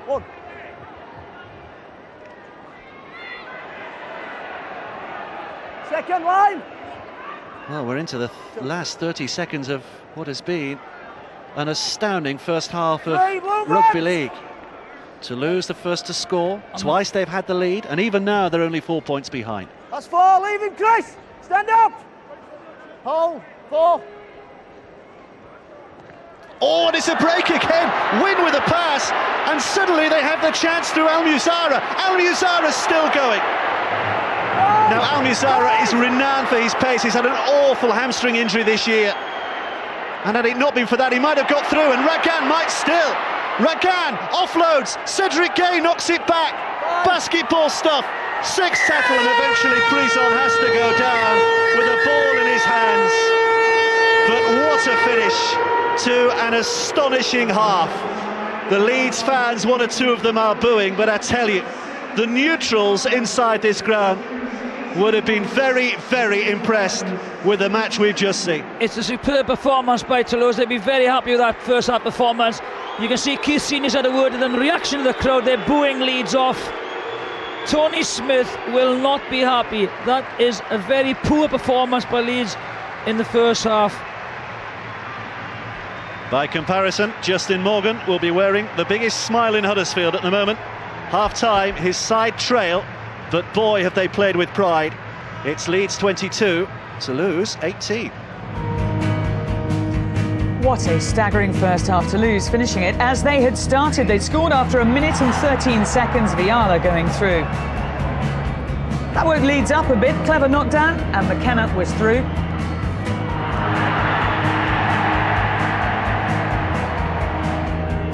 One. Second line. Well, we're into the last 30 seconds of what has been an astounding first half of rugby league. Toulouse the first to score. Twice they've had the lead, and even now they're only 4 points behind. That's 4. Leave him, Chris. Stand up. Hold. 4. Oh, and it's a break again. Win with a pass, and suddenly they have the chance through Almuzara. Almuzara's still going. Now, Almuzara is renowned for his pace. He's had an awful hamstring injury this year. And had it not been for that, he might have got through, and Ragan might still. Ragan offloads. Cedric Gay knocks it back. Basketball stuff. 6 tackle, and eventually Prison has to go down with a ball in his hands. But what a finish to an astonishing half. The Leeds fans, 1 or 2 of them are booing, but I tell you, the neutrals inside this ground would have been very, very impressed with the match we've just seen. It's a superb performance by Toulouse. They'd be very happy with that first half performance. You can see Keith Senior's had a word with them. The reaction of the crowd, they're booing Leeds off. Tony Smith will not be happy. That is a very poor performance by Leeds in the first half. By comparison, Justin Morgan will be wearing the biggest smile in Huddersfield at the moment. Half-time, his side trail, but boy have they played with pride. It's Leeds 22, Toulouse 18. What a staggering first half. Toulouse finishing it as they had started. They'd scored after 1 minute and 13 seconds. Viala going through. That woke Leeds up a bit. Clever knockdown, and McKenna was through.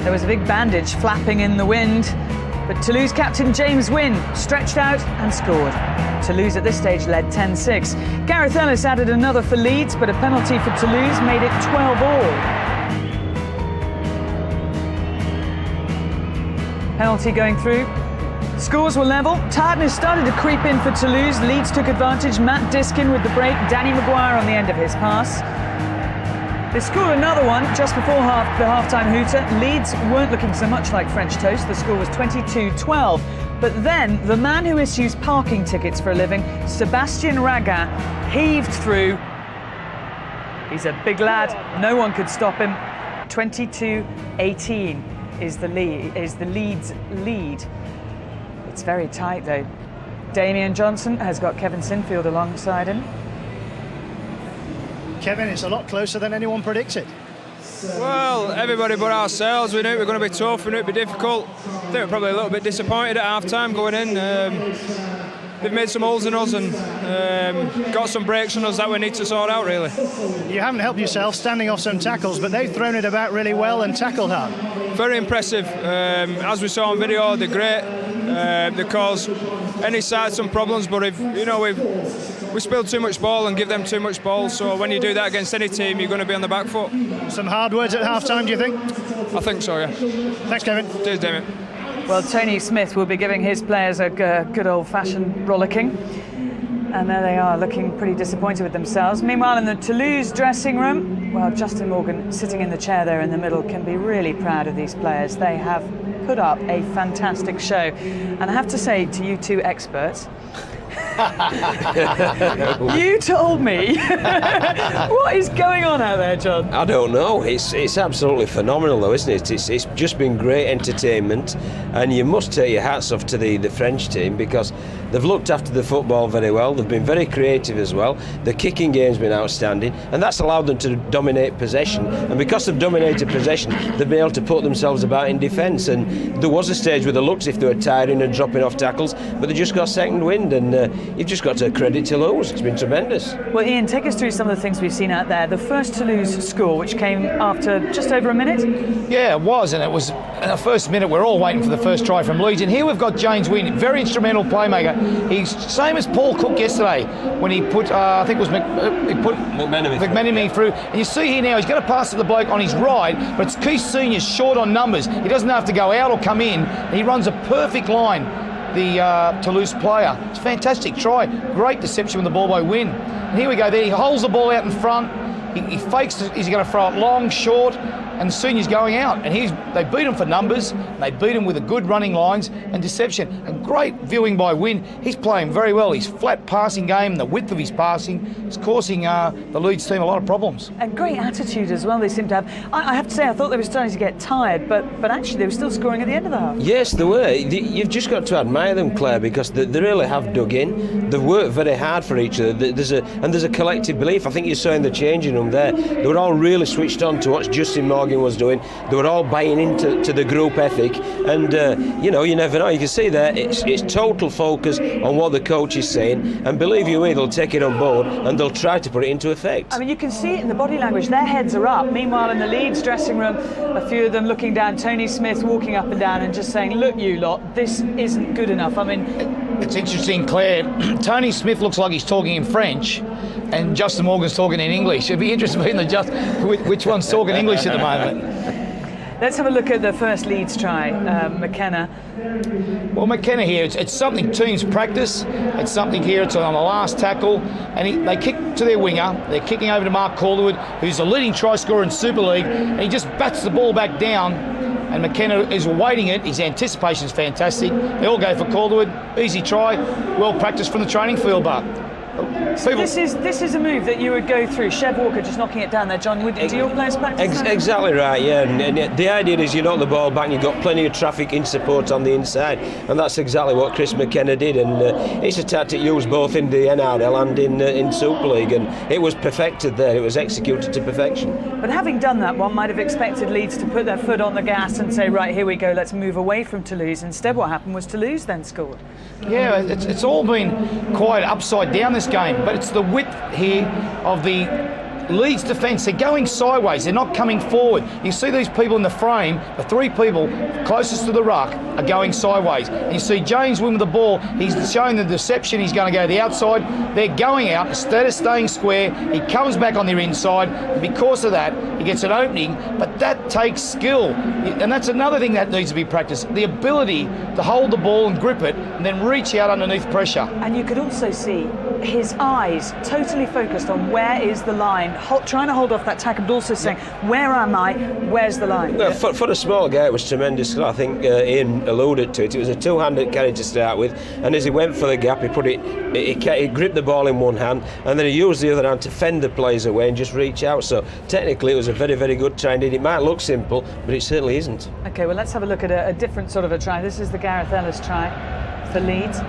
There was a big bandage flapping in the wind, but Toulouse captain James Wynne stretched out and scored. Toulouse at this stage led 10-6. Gareth Ellis added another for Leeds, but a penalty for Toulouse made it 12-all. Penalty going through. Scores were level. Tiredness started to creep in for Toulouse. Leeds took advantage. Matt Diskin with the break. Danny Maguire on the end of his pass. They scored another one just before the half-time hooter. Leeds weren't looking so much like French toast. The score was 22-12. But then the man who issues parking tickets for a living, Sébastien Ragan, heaved through. He's a big lad. No one could stop him. 22-18 is the Leeds lead. It's very tight though. Damian Johnson has got Kevin Sinfield alongside him. Kevin, it's a lot closer than anyone predicted. Well, everybody but ourselves, we knew it was going to be tough, we knew it would be difficult. I think we're probably a little bit disappointed at half-time going in. They've made some holes in us and got some breaks on us that we need to sort out, really. You haven't helped yourself standing off some tackles, but they've thrown it about really well and tackled hard. Very impressive. As we saw on video, they're great. They cause any side some problems, but if you know we spilled too much ball and give them too much ball, so when you do that against any team, you're going to be on the back foot. Some hard words at half-time, do you think? I think so, yeah. Thanks, Kevin. Cheers, Damien. Well, Tony Smith will be giving his players a good old-fashioned rollicking. And there they are, looking pretty disappointed with themselves. Meanwhile, in the Toulouse dressing room, well, Justin Morgan, sitting in the chair there in the middle, can be really proud of these players. They have put up a fantastic show. And I have to say to you two experts, you told me. What is going on out there, John? I don't know. It's absolutely phenomenal, though, isn't it? It's just been great entertainment, and you must take your hats off to the French team because they've looked after the football very well. They've been very creative as well. The kicking game's been outstanding, and that's allowed them to dominate possession. And because they've dominated possession, they've been able to put themselves about in defence. And there was a stage where they looked if they were tiring and dropping off tackles, but they just got second wind, and you've just got to credit Toulouse. It's been tremendous. Well, Ian, take us through some of the things we've seen out there. The first Toulouse score, which came after just over a minute. Yeah, it was, and it was in the first minute. We're all waiting for the first try from Leeds, and here we've got James Wynne, very instrumental playmaker. He's same as Paul Cook yesterday when he put, I think it was McMenemy through. And you see here now, he's going to pass to the bloke on his right, but it's Keith Senior short on numbers. He doesn't have to go out or come in. He runs a perfect line, the Toulouse player. It's a fantastic try. Great deception with the ball by Wynne. And here we go there. He holds the ball out in front. He fakes, he's going to throw it long, short, and Senior's going out. And they beat him for numbers, they beat him with a good running lines and deception. And great viewing by Wynn. He's playing very well. His flat passing game, the width of his passing, is causing the Leeds team a lot of problems. And great attitude as well they seem to have. I have to say, I thought they were starting to get tired, but actually they were still scoring at the end of the half. Yes, they were. You've just got to admire them, Claire, because they really have dug in. They've worked very hard for each other. There's a collective belief. I think you saw in the changing room there, they were all really switched on to what Justin Morgan was doing. They were all buying into the group ethic, and you never know. You can see there it's total focus on what the coach is saying, and believe you me, they'll take it on board and they'll try to put it into effect. I mean, you can see it in the body language. Their heads are up. Meanwhile, in the Leeds dressing room, a few of them looking down. Tony Smith walking up and down and just saying, "Look, you lot, this isn't good enough." I mean, it's interesting, Claire. Tony Smith looks like he's talking in French, and Justin Morgan's talking in English. It'd be interesting to know which one's talking English at the moment. Let's have a look at the first Leeds try, McKenna. Well, McKenna here, it's something teams practice. It's something here, it's on the last tackle. And they kick to their winger. They're kicking over to Mark Calderwood, who's the leading try scorer in Super League. And he just bats the ball back down. And McKenna is awaiting it. His anticipation is fantastic. They all go for Calderwood. Easy try. Well practiced from the training field, but... So this is a move that you would go through. Chev Walker just knocking it down there, John. Do your players practice that? Exactly right, yeah. And the idea is you knock the ball back and you've got plenty of traffic in support on the inside. And that's exactly what Chris McKenna did. And it's a tactic used both in the NRL and in Super League. And it was perfected there. It was executed to perfection. But having done that, one might have expected Leeds to put their foot on the gas and say, right, here we go, let's move away from Toulouse. Instead, what happened was Toulouse then scored. Yeah, it's all been quite upside down this game, but it's the width here of the Leeds defence. They're going sideways, they're not coming forward. You see these people in the frame, the three people closest to the ruck are going sideways. And you see James Wynn with the ball, he's showing the deception, he's going to go to the outside. They're going out, instead of staying square, he comes back on their inside, and because of that, he gets an opening, but that takes skill. And that's another thing that needs to be practiced, the ability to hold the ball and grip it, and then reach out underneath pressure. And you could also see his eyes totally focused on where is the line, trying to hold off that tackle, but also saying, where am I, where's the line? Well, for a small guy, it was tremendous. I think Ian alluded to it. It was a two-handed carry to start with, and as he went for the gap, he gripped the ball in one hand, and then he used the other hand to fend the players away and just reach out. So technically, it was a very, very good try indeed. It might look simple, but it certainly isn't. Okay, well, let's have a look at a different sort of a try. This is the Gareth Ellis try for Leeds.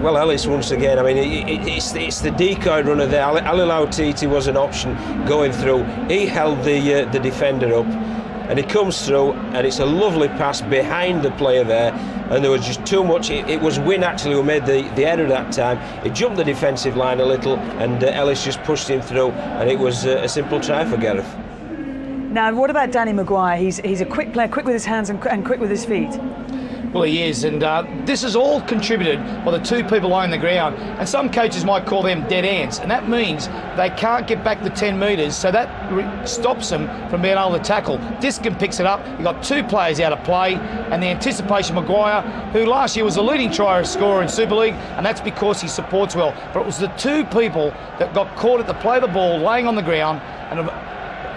Well, Ellis once again, I mean, it's the decoy runner there. Ali Lautiti was an option going through. He held the defender up, and he comes through, and it's a lovely pass behind the player there, and there was just too much. It was Wynn actually who made the error that time. He jumped the defensive line a little, and Ellis just pushed him through, and it was a simple try for Gareth. Now, what about Danny Maguire? He's a quick player, quick with his hands and quick with his feet. Well, he is, and this is all contributed by the two people on the ground, and some coaches might call them dead ends, and that means they can't get back the 10 metres, so that stops them from being able to tackle. Diskin picks it up, you've got two players out of play, and the anticipation Maguire, who last year was the leading try scorer in Super League, and that's because he supports well, but it was the two people that got caught at the play of the ball, laying on the ground, and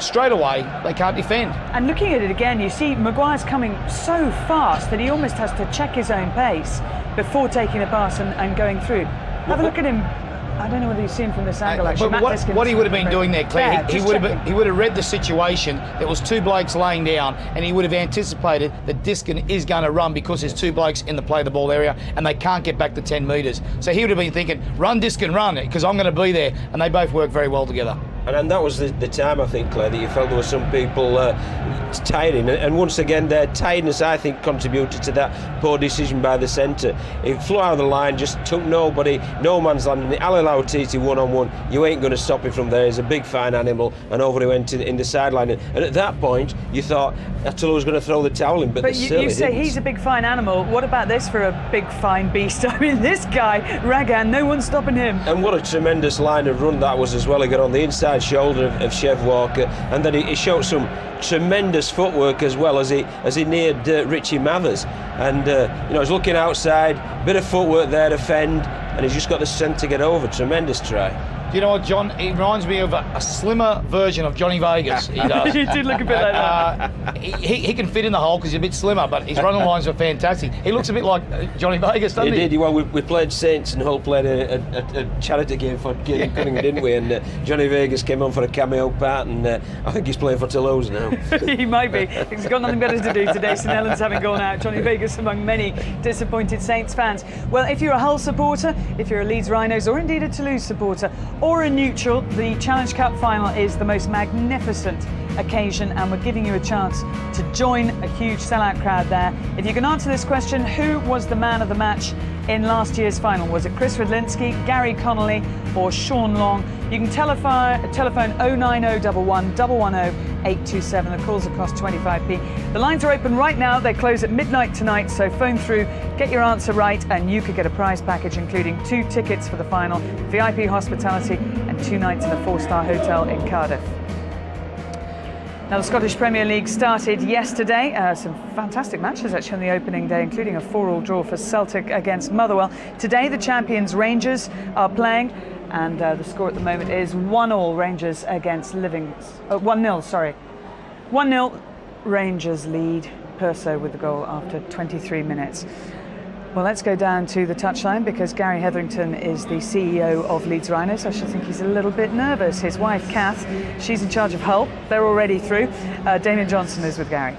straight away they can't defend. And looking at it again, you see Maguire's coming so fast that he almost has to check his own pace before taking a pass and going through. Have a look at him. I don't know whether you've seen from this angle actually. But what he would have been doing there, Claire, he would have read the situation. There was two blokes laying down, and he would have anticipated that Diskin is going to run because there's two blokes in the play of the ball area and they can't get back to 10 metres. So he would have been thinking, run Diskin, run, because I'm going to be there, and they both work very well together. And that was the time, I think, Claire, that you felt there were some people tiring. And once again, their tiredness, I think, contributed to that poor decision by the centre. He flew out of the line, just took nobody, no man's land. Ali Lautiti one-on-one, you ain't going to stop him from there. He's a big, fine animal. And over he went in the sideline. And at that point, you thought Toulouse was going to throw the towel in, but they certainly you say didn't. He's a big, fine animal. What about this for a big, fine beast? I mean, this guy, Ragan, no one's stopping him. And what a tremendous line of run that was as well. He got on the inside shoulder of Chev Walker, and then he showed some tremendous footwork as well as he neared Richie Mathers, and he's looking outside, bit of footwork there to fend, and he's just got the strength to get over. Tremendous try. Do you know what, John? He reminds me of a slimmer version of Johnny Vegas. He does. He did look a bit like that. He can fit in the hole because he's a bit slimmer, but his running lines are fantastic. He looks a bit like Johnny Vegas, doesn't he? He did. Well, we played Saints and Hull played a charity game for Cunningham, didn't we? And Johnny Vegas came on for a cameo part, and I think he's playing for Toulouse now. He might be. He's got nothing better to do today. St Helens having gone out. Johnny Vegas among many disappointed Saints fans. Well, if you're a Hull supporter, if you're a Leeds Rhinos, or indeed a Toulouse supporter, or a neutral, the Challenge Cup final is the most magnificent occasion, and we're giving you a chance to join a huge sellout crowd there. If you can answer this question, who was the man of the match in last year's final? Was it Chris Radlinski, Gary Connolly, or Sean Long? You can telephone 09011 110 827. The calls will cost 25p. The lines are open right now. They close at midnight tonight, so phone through, get your answer right, and you could get a prize package including 2 tickets for the final, VIP hospitality, and 2 nights in a 4-star hotel in Cardiff. Now, the Scottish Premier League started yesterday. Some fantastic matches actually on the opening day, including a 4-4 draw for Celtic against Motherwell. Today, the champions Rangers are playing, and the score at the moment is 1-1 Rangers against Livingston. 1-0, sorry. 1-0 Rangers lead. Perso with the goal after 23 minutes. Well, let's go down to the touchline because Gary Hetherington is the CEO of Leeds Rhinos. I should think he's a little bit nervous. His wife, Kath, she's in charge of Hull. They're already through. Damien Johnson is with Gary.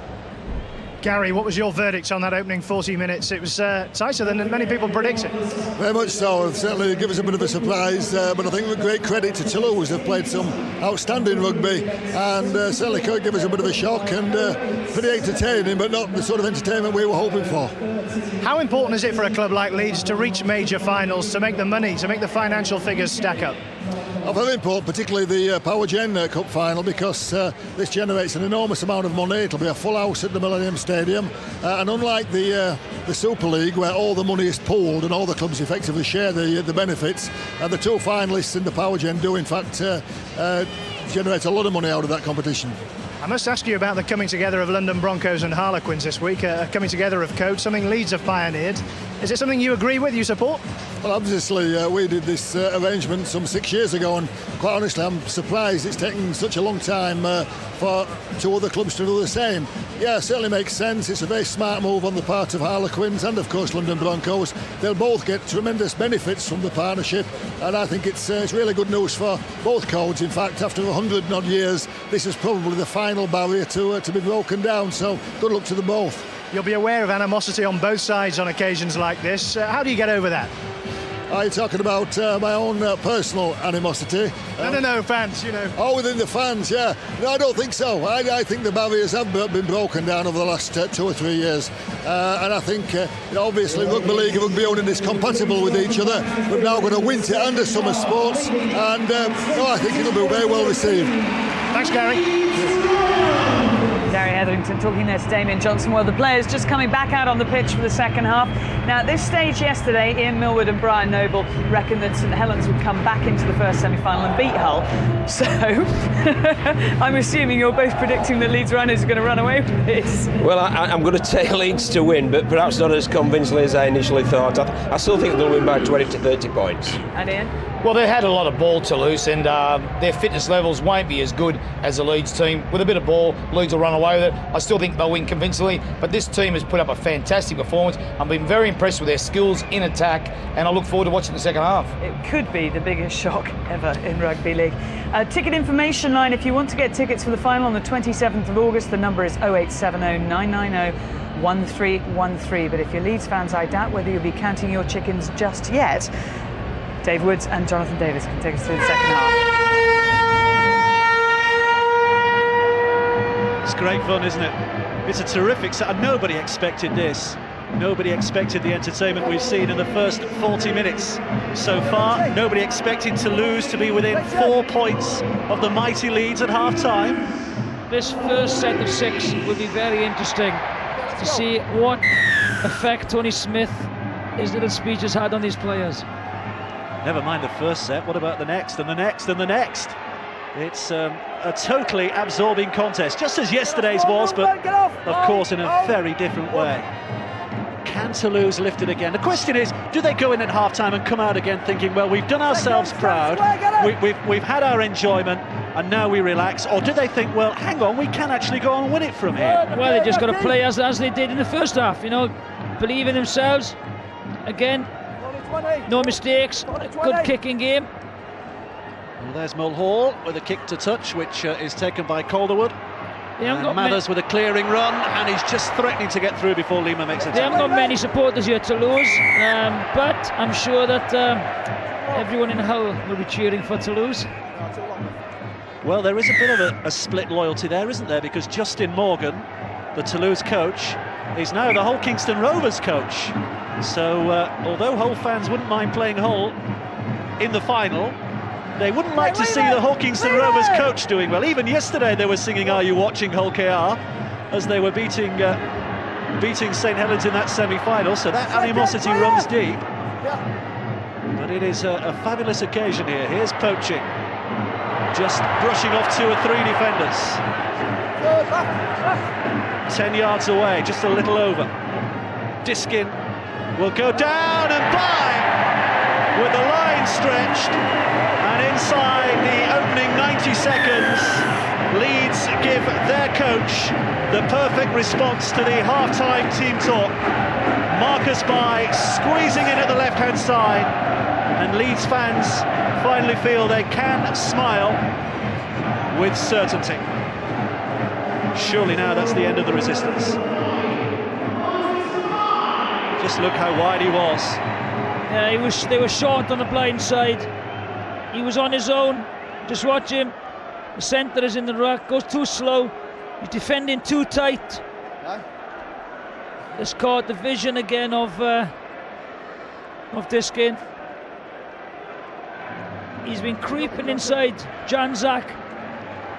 Gary, what was your verdict on that opening 40 minutes? It was tighter than many people predicted. Very much so. Certainly give us a bit of a surprise, but I think with great credit to Toulouse. They've played some outstanding rugby and certainly could give us a bit of a shock and pretty entertaining, but not the sort of entertainment we were hoping for. How important is it for a club like Leeds to reach major finals, to make the money, to make the financial figures stack up? Very important, particularly the Power Gen Cup final, because this generates an enormous amount of money. It'll be a full house at the Millennium Stadium, and unlike the Super League, where all the money is pooled and all the clubs effectively share the benefits, the 2 finalists in the Power Gen do in fact generate a lot of money out of that competition. I must ask you about the coming together of London Broncos and Harlequins this week, coming together of codes, something Leeds have pioneered. Is it something you agree with, you support? Well, obviously we did this arrangement some 6 years ago, and quite honestly I'm surprised it's taken such a long time for 2 other clubs to do the same. Yeah, it certainly makes sense. It's a very smart move on the part of Harlequins and of course London Broncos. They'll both get tremendous benefits from the partnership, and I think it's really good news for both codes. In fact, after 100 odd years, this is probably the final barrier to be broken down, so good luck to them both. You'll be aware of animosity on both sides on occasions like this. How do you get over that? Are you talking about my own personal animosity? No, fans, you know. Oh, within the fans, yeah. No, I don't think so. I think the barriers have been broken down over the last 2 or 3 years. And I think, obviously, rugby league and rugby union is compatible with each other. We've now got a winter and a summer sports, and I think it'll be very well received. Thanks, Gary. Gary Hetherington talking there to Damien Johnson. Well, the players just coming back out on the pitch for the second half. Now, at this stage yesterday, Ian Millward and Brian Noble reckoned that St Helens would come back into the first semi-final and beat Hull. So, I'm assuming you're both predicting that Leeds Rhinos are going to run away with this. Well, I'm going to take Leeds to win, but perhaps not as convincingly as I initially thought. I still think they'll win by 20 to 30 points. And Ian? Well, they had a lot of ball, Toulouse, and their fitness levels won't be as good as the Leeds team. With a bit of ball, Leeds will run away with it. I still think they'll win convincingly, but this team has put up a fantastic performance. I've been very impressed with their skills in attack, and I look forward to watching the second half. It could be the biggest shock ever in rugby league. Ticket information line, if you want to get tickets for the final on the 27th of August, the number is 0870 990 1313. But if you're Leeds fans, I doubt whether you'll be counting your chickens just yet. Dave Woods and Jonathan Davis can take us through the second half. It's great fun, isn't it? It's a terrific set. Nobody expected this. Nobody expected the entertainment we've seen in the first 40 minutes so far. Nobody expected Toulouse to be within 4 points of the mighty Leeds at half-time. This first set of 6 will be very interesting to see what effect Tony Smith, his little speech, has had on these players. Never mind the first set, what about the next and the next and the next? It's a totally absorbing contest, just as yesterday's was, but of course in a very different way. Can Toulouse lifted again. The question is, do they go in at half-time and come out again thinking, well, we've done ourselves proud, we've had our enjoyment, and now we relax? Or do they think, well, hang on, we can actually go and win it from here? Well, they just got to play as they did in the first half, you know, believe in themselves. Again, no mistakes, a good kicking game. Well, there's Mulhall with a kick to touch, which is taken by Calderwood. And Mathers with a clearing run, and he's just threatening to get through before Lima makes a tackle. They haven't got many supporters here, Toulouse, but I'm sure that everyone in Hull will be cheering for Toulouse. Well, there is a bit of a split loyalty there, isn't there? Because Justin Morgan, the Toulouse coach, is now the Hull Kingston Rovers coach. So, although Hull fans wouldn't mind playing Hull in the final, they wouldn't like to see the Hull Kingston Rovers coach doing well. Even yesterday they were singing "Are You Watching Hull KR?" as they were beating St Helens in that semi-final. So that animosity runs deep. But it is a fabulous occasion here. Here's Poaching, just brushing off 2 or 3 defenders. 10 yards away, just a little over. Diskin will go down and by with the line stretched. And inside the opening 90 seconds, Leeds give their coach the perfect response to the half-time team talk. Marcus Bai squeezing in at the left-hand side, and Leeds fans finally feel they can smile with certainty. Surely now that's the end of the resistance. Just look how wide he was. Yeah, they were short on the blind side. He was on his own. Just watch him. The centre is in the ruck, goes too slow. He's defending too tight. This caught the vision again of Diskin. He's been creeping inside. Janzak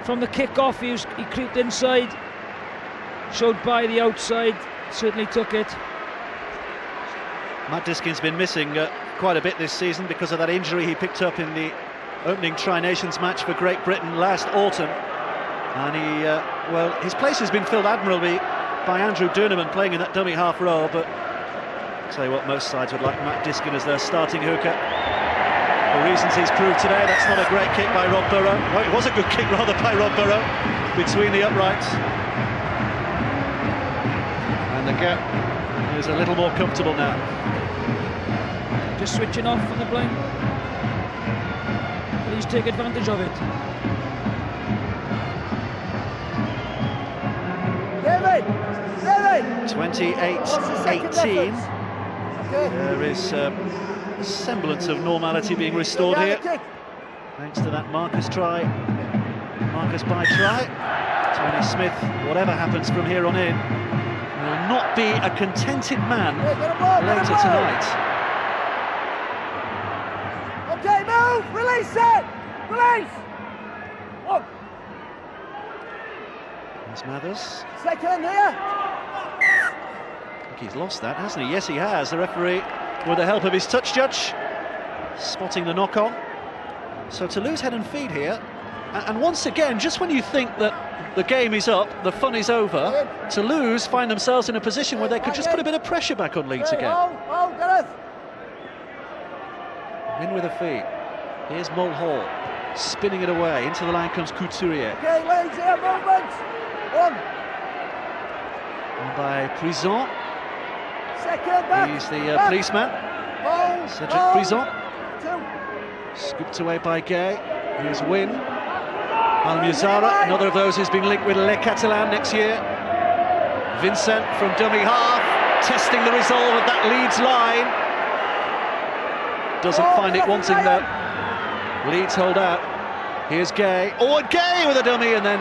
from the kick-off, he creeped inside. Showed by the outside, certainly took it. Matt Diskin's been missing quite a bit this season because of that injury he picked up in the opening Tri-Nations match for Great Britain last autumn. And well, his place has been filled admirably by Andrew Duneman playing in that dummy half role, but I'll tell you what, most sides would like Matt Diskin as their starting hooker. For reasons he's proved today, that's not a great kick by Rob Burrow. Well, it was a good kick rather by Rob Burrow between the uprights. And the gap is a little more comfortable now. Just switching off on the blind. Please take advantage of it. 28-18. There is a semblance of normality being restored here, thanks to that Marcus Bai try. Tony Smith, whatever happens from here on in, will not be a contented man later tonight. Okay, move! Release it! Release! One. There's Mathers. Second here. I think he's lost that, hasn't he? Yes, he has. The referee, with the help of his touch judge, spotting the knock-on. So Toulouse head and feet here. And once again, just when you think that the game is up, the fun is over, Toulouse find themselves in a position where they could just put a bit of pressure back on Leeds again. Hold, Gareth. In with a feed. Here's Mulhall, spinning it away. Into the line comes Couturier. Okay, Leeds here, movement. One. And by Prison. Second back. He's the policeman. Cedric Prison. Scooped away by Gay. Here's Wynn. Almuzara, another of those who's been linked with Les Catalans next year. Vincent from dummy half, testing the resolve of that Leeds line. Doesn't find it wanting though. Leeds hold out. Here's Gay. Oh, and Gay with a dummy, and then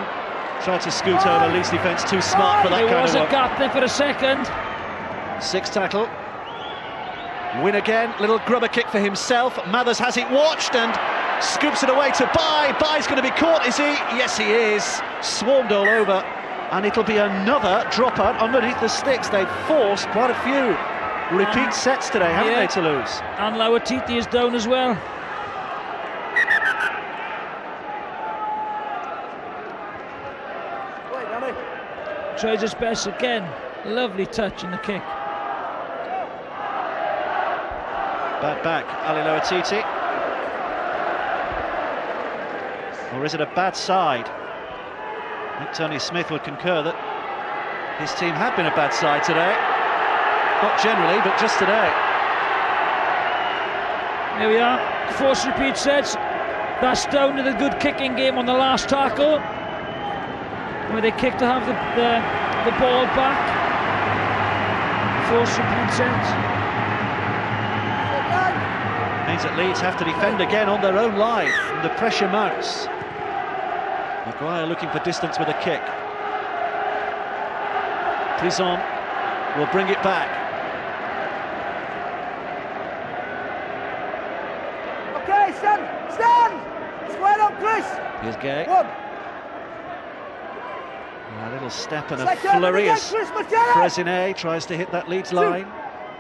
tried to scoot over. Leeds defence too smart for that kind of work. There was a gap there for a second. 6 tackle. Win again, little grubber kick for himself. Mathers has it watched and scoops it away to Bai. Bai's going to be caught, is he? Yes, he is. Swarmed all over, and it'll be another dropout underneath the sticks. They've forced quite a few repeat sets today, haven't they, Toulouse? And Lauatiti is down as well. Tries his best again. Lovely touch in the kick. Back, Ali Loatiti. Or is it a bad side? I think Tony Smith would concur that his team had been a bad side today. Not generally, but just today. There we are. Force repeat sets. That's down to the good kicking game on the last tackle, where they kick to have the ball back. Force repeat sets. Means that Leeds have to defend again on their own line, and the pressure mounts. Maguire looking for distance with a kick. Prison will bring it back. Okay, stand! Square up, Chris! Here's Gay. One. A little step and a Second, flurry as Chris McKenna. Fresinet tries to hit that Leeds line.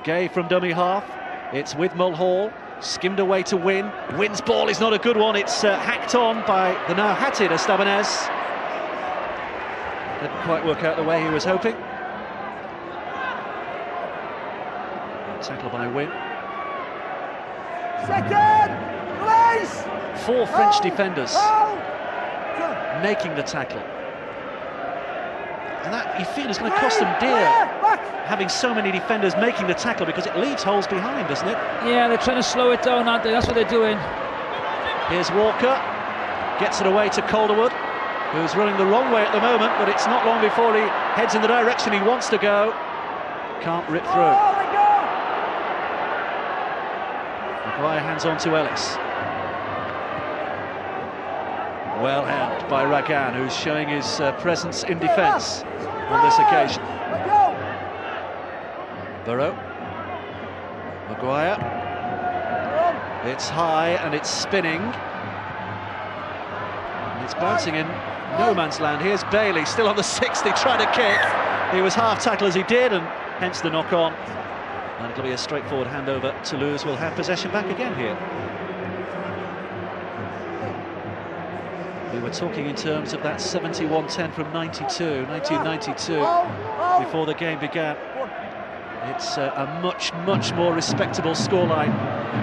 Gay from dummy half. It's with Mulhall. Skimmed away to Win. Win's ball is not a good one. It's hacked on by the now hatted Estebanez. Didn't quite work out the way he was hoping. Tackle by Win. Second! Release! 4 French defenders making the tackle. And that, you feel, is going to cost them dear, having so many defenders making the tackle, because it leaves holes behind, doesn't it? Yeah, they're trying to slow it down, aren't they? That's what they're doing. Here's Walker, gets it away to Calderwood, who's running the wrong way at the moment, but it's not long before he heads in the direction he wants to go. Can't rip through. Maguire hands on to Ellis. Well held by Ragan, who's showing his presence in defence on this occasion. Burrow. Maguire. It's high and it's spinning. And it's bouncing in no man's land. Here's Bailey, still on the 60, trying to kick. He was half tackle as he did, and hence the knock on. And it'll be a straightforward handover. Toulouse will have possession back again here. We were talking in terms of that 71-10 from 1992, before the game began. It's a much more respectable scoreline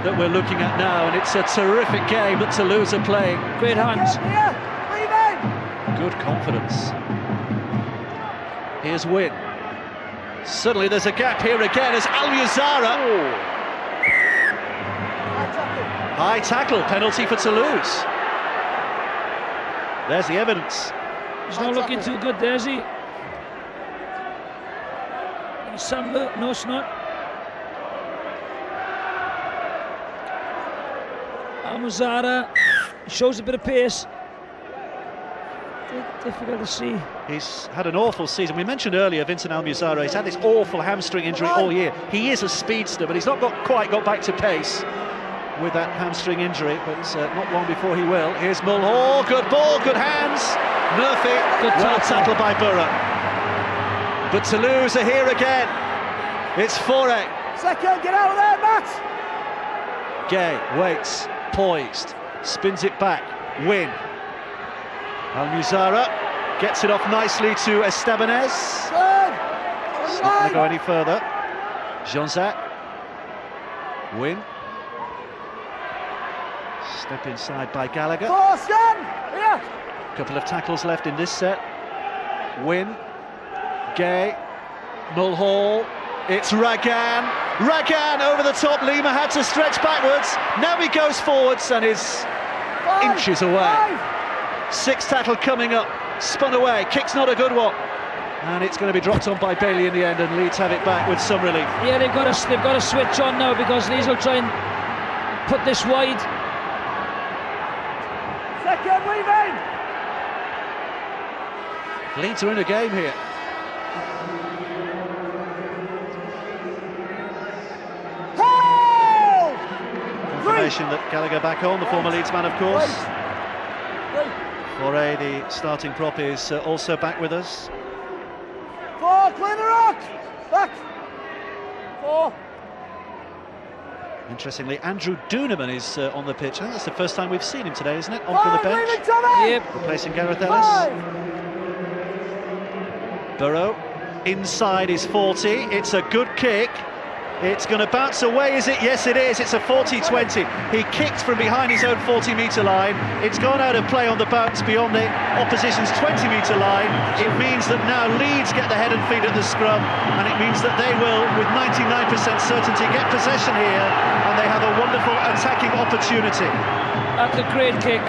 that we're looking at now, and it's a terrific game that Toulouse are playing. Great hands. Good confidence. Here's Win. Suddenly there's a gap here again as Almuzara. High tackle, penalty for Toulouse. There's the evidence. He's not looking too good, there, is he? Samba, no, it's not. Almuzara shows a bit of pace. Difficult to see. He's had an awful season. We mentioned earlier Vincent Almuzara. He's had this awful hamstring injury all year. He is a speedster, but he's not quite got back to pace with that hamstring injury, but not long before he will. Here's Mulhall, good ball, good hands. Murphy, well tackled by Burrow. But Toulouse are here again. It's Fauré. Second, get out of there, Matt. Gay waits, poised, spins it back. Win. Almuzara gets it off nicely to Estebanez. It's not going to go any further. Jean-Zach. Win. Step inside by Gallagher. Couple of tackles left in this set. Win. Gay. Mulhall. It's Ragan. Ragan over the top. Lima had to stretch backwards. Now he goes forwards and is inches away. 6 tackle coming up. Spun away. Kick's not a good one. And it's going to be dropped on by Bailey in the end, and Leeds have it back with some relief. Yeah, they've got to switch on now, because Leeds will try and put this wide. Second, weaving. Leeds are in a game here. Confirmation that Gallagher back on, the former Leeds man, of course. Fauré, the starting prop, is also back with us. 4, clear the rock. Back. 4. Interestingly, Andrew Doonerman is on the pitch. I think that's the first time we've seen him today, isn't it? On for the bench. Yep. Replacing Gareth Ellis. Burrow, inside is 40. It's a good kick. It's going to bounce away, is it? Yes, it is. It's a 40-20. He kicked from behind his own 40-metre line. It's gone out of play on the bounce beyond the opposition's 20-metre line. It means that now Leeds get the head and feet at the scrum, and it means that they will, with 99% certainty, get possession here, and they have a wonderful attacking opportunity. That's a great kick.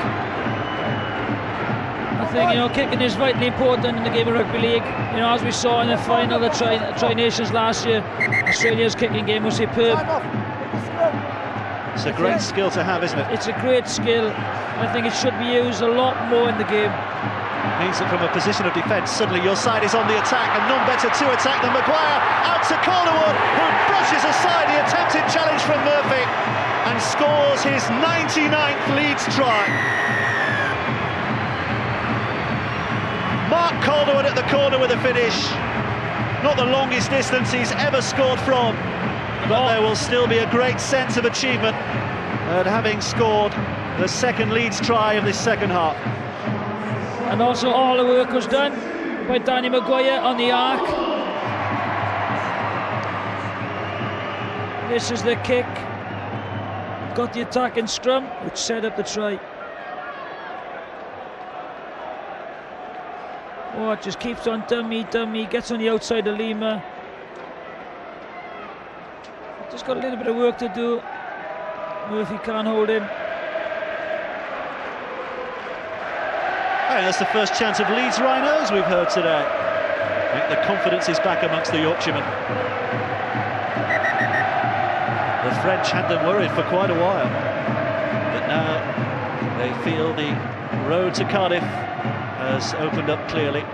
I think, kicking is vitally important in the game of rugby league. As we saw in the final of the Tri-Nations last year, Australia's kicking game was superb. It's a great skill to have, isn't it? It's a great skill. I think it should be used a lot more in the game. It means that from a position of defence, suddenly your side is on the attack, and none better to attack than Maguire. Out to Calderwood, who brushes aside the attempted challenge from Murphy and scores his 99th Leeds try. Mark Calderwood at the corner with a finish. Not the longest distance he's ever scored from, but there will still be a great sense of achievement at having scored the second Leeds try of this second half. And also all the work was done by Danny Maguire on the arc. This is the kick. Got the attacking scrum, which set up the try. Oh, it just keeps on dummy, gets on the outside of Lima. Just got a little bit of work to do. Murphy can't hold him. And that's the first chance of Leeds Rhinos we've heard today. I think the confidence is back amongst the Yorkshiremen. The French had them worried for quite a while, but now they feel the road to Cardiff has opened up clearly.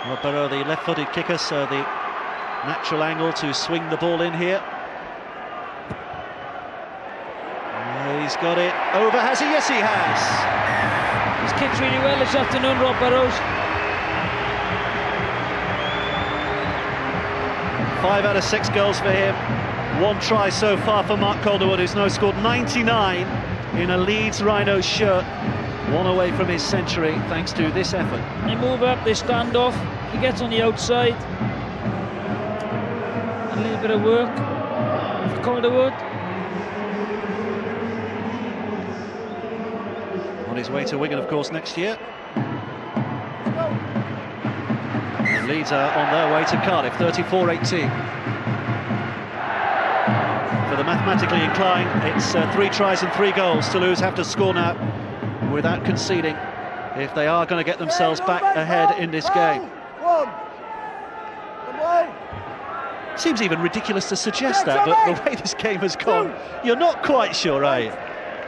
Well, Burrow, the left-footed kicker, so the natural angle to swing the ball in here. He's got it over, has he? Yes, he has. He's kicked really well this afternoon, Rob Burrows. 5 out of 6 goals for him. 1 try so far for Mark Calderwood, who's now scored 99 in a Leeds Rhinos shirt. 1 away from his century, thanks to this effort. They move up, they stand off. He gets on the outside. A little bit of work for Calderwood. On his way to Wigan, of course, next year. And Leeds are on their way to Cardiff, 34-18. For the mathematically inclined, it's 3 tries and 3 goals. Toulouse have to score now without conceding if they are going to get themselves back ahead in this game. Seems even ridiculous to suggest that, but the way this game has gone, you're not quite sure, are you?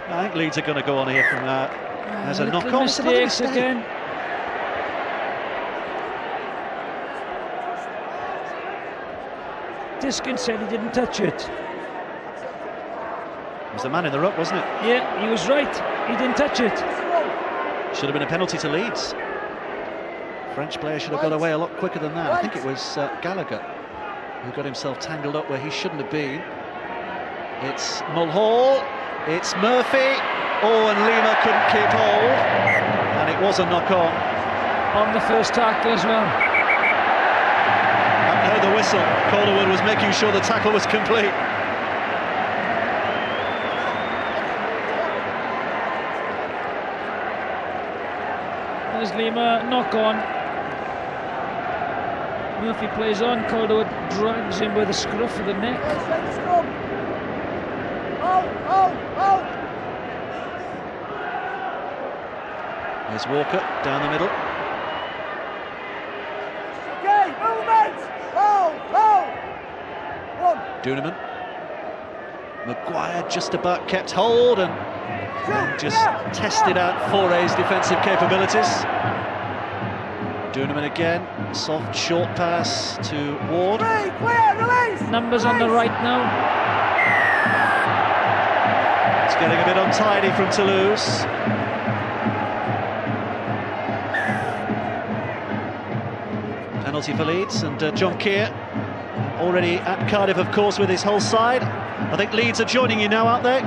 I think Leeds are going to go on here from now. There's a knock-on. Mistakes again. Diskin said he didn't touch it. It was the man in the ruck, wasn't it? Yeah, he was right. He didn't touch it. Should have been a penalty to Leeds. French player should have got away a lot quicker than that. I think it was Gallagher who got himself tangled up where he shouldn't have been. It's Mulhall. It's Murphy. Oh, and Lima couldn't keep hold. And it was a knock-on. On the first tackle as well. I heard the whistle. Calderwood was making sure the tackle was complete. There's Lima, knock-on. Murphy plays on. Calderwood drags him by the scruff of the neck. There's Walker down the middle. Okay, movement! Duneman. Maguire just about kept hold and just tested out Foray's defensive capabilities. Duneman again, soft short pass to Ward. Clear, release! Numbers on the right now. It's getting a bit untidy from Toulouse. Penalty for Leeds, and John Keir already at Cardiff, of course, with his whole side. I think Leeds are joining you now, aren't they?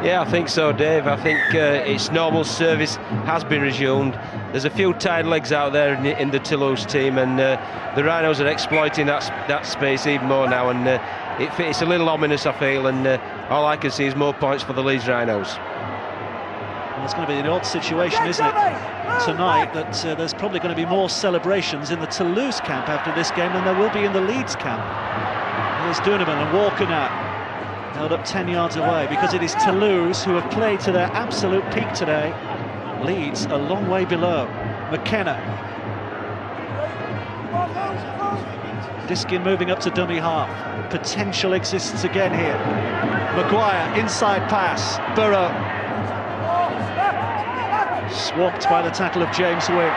Yeah, I think so, Dave. I think its normal service has been resumed. There's a few tired legs out there in the Toulouse team, and the Rhinos are exploiting that space even more now, and it's a little ominous, I feel, and all I can see is more points for the Leeds Rhinos. Well, it's going to be an odd situation, isn't it, tonight, that there's probably going to be more celebrations in the Toulouse camp after this game than there will be in the Leeds camp. Here's Duneman and Walker now. Held up 10 yards away, because it is Toulouse who have played to their absolute peak today. Leeds a long way below. McKenna. Diskin moving up to dummy half. Potential exists again here. Maguire, inside pass. Burrow. Swamped by the tackle of James Wing.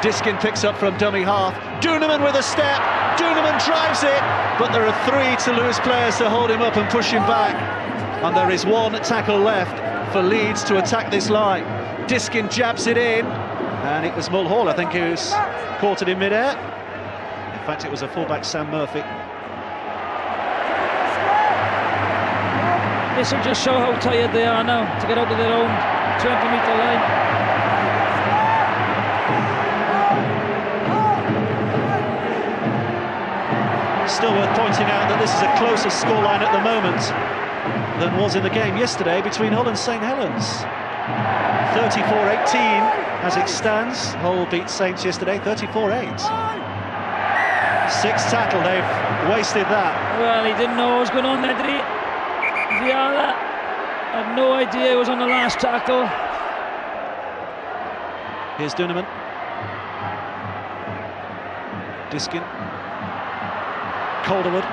Diskin picks up from dummy half. Duneman with a step. Duneman drives it, but there are 3 Toulouse players to hold him up and push him back. And there is 1 tackle left for Leeds to attack this line. Diskin jabs it in, and it was Mulhall, I think, who's caught it in mid-air. In fact, it was a fullback, Sam Murphy. This will just show how tired they are now to get out of their own 20-metre line. Still worth pointing out that this is a closer scoreline at the moment than was in the game yesterday between Hull and St Helens. 34-18 as it stands. Hull beat Saints yesterday 34-8. 6th tackle, they've wasted that. Well, he didn't know what was going on there, did he? Viala had no idea he was on the last tackle. Here's Duneman. Diskin. Calderwood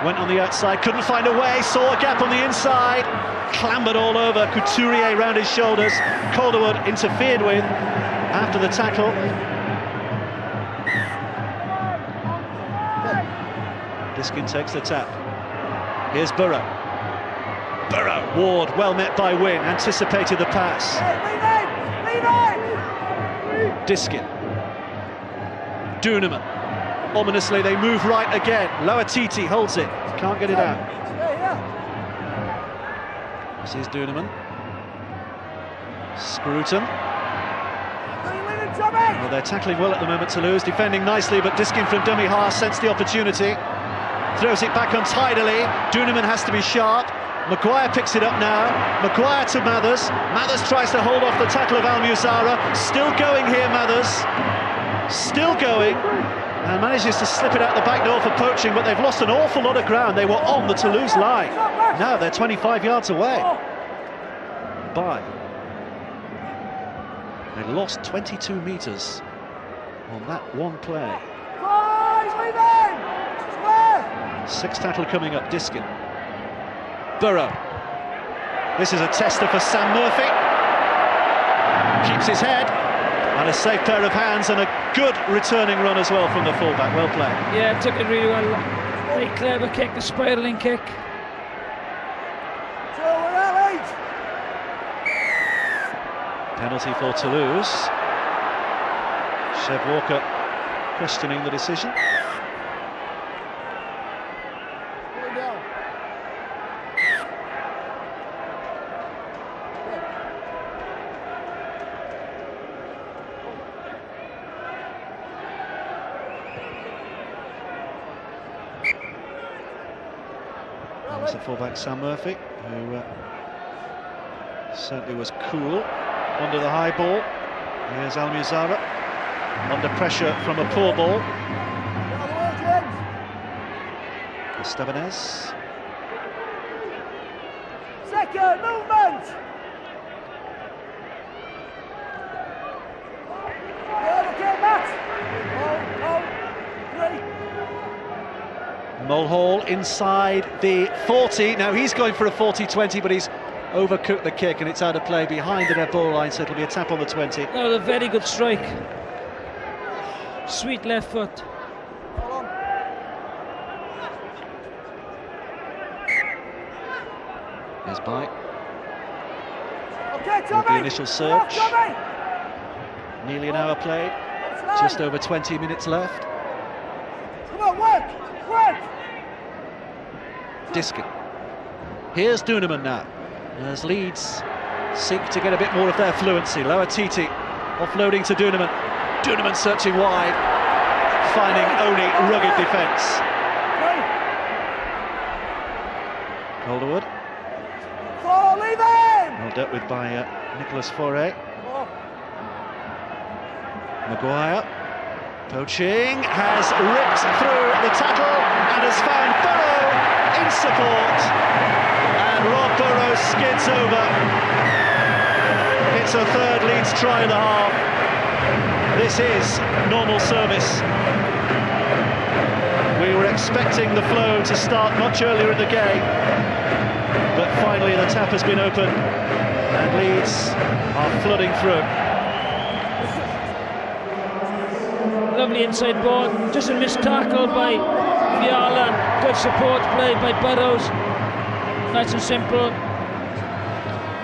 went on the outside, couldn't find a way, saw a gap on the inside, clambered all over, Couturier round his shoulders. Calderwood interfered with after the tackle. Diskin takes the tap. Here's Burrow. Ward, well met by Wynne, anticipated the pass. Diskin. Duneman. Ominously, they move right again. Lauatiti holds it, can't get it out. This is Duneman. Scruton. Well, they're tackling well at the moment, Toulouse, defending nicely, but Diskin from dummy half sensed the opportunity. Throws it back untidily. Duneman has to be sharp. Maguire picks it up now. Maguire to Mathers. Mathers tries to hold off the tackle of Almuzara. Still going here, Mathers. Still going. And manages to slip it out the back door for poaching, but they've lost an awful lot of ground. They were on the Toulouse line. Now they're 25 yards away. They lost 22 metres on that one play. 6th tackle coming up, Diskin. Burrow. This is a tester for Sam Murphy. Keeps his head. And a safe pair of hands and a good returning run as well from the fullback. Well played. Yeah, took it really well. Very clever kick, a spiralling kick. Penalty for Toulouse. Chev Walker questioning the decision. There's the fullback Sam Murphy, who certainly was cool under the high ball. Here's Almuzara under pressure from a poor ball. Estebanez. Second movement. Okay, Matt. Mulhall inside the 40. Now he's going for a 40-20, but he's overcooked the kick and it's out of play behind the dead ball line, so it'll be a tap on the 20. That was a very good strike. Sweet left foot. Here's Bite. Okay, With the initial surge. Nearly an hour played. Just over 20 minutes left. Come on, work! Diskin. Here's Duneman now, as Leeds seek to get a bit more of their fluency. Loatiti offloading to Duneman. Duneman searching wide, finding only rugged defence. Calderwood. Leave him! Well dealt with by Nicolas Faure. Maguire, poaching, has ripped through the tackle and has found Burrow in support. And Rob Burrow skids over. It's a third Leeds try in the half. This is normal service. We were expecting the flow to start much earlier in the game, but finally the tap has been opened and Leeds are flooding through. Lovely inside ball, just a missed tackle by Fiala, good support play by Burrows, nice and simple,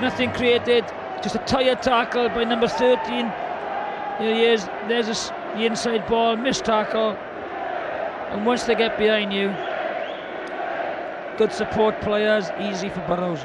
nothing created, just a tired tackle by number 13. There he is, there's the inside ball, missed tackle, and once they get behind you, good support players, easy for Burrows.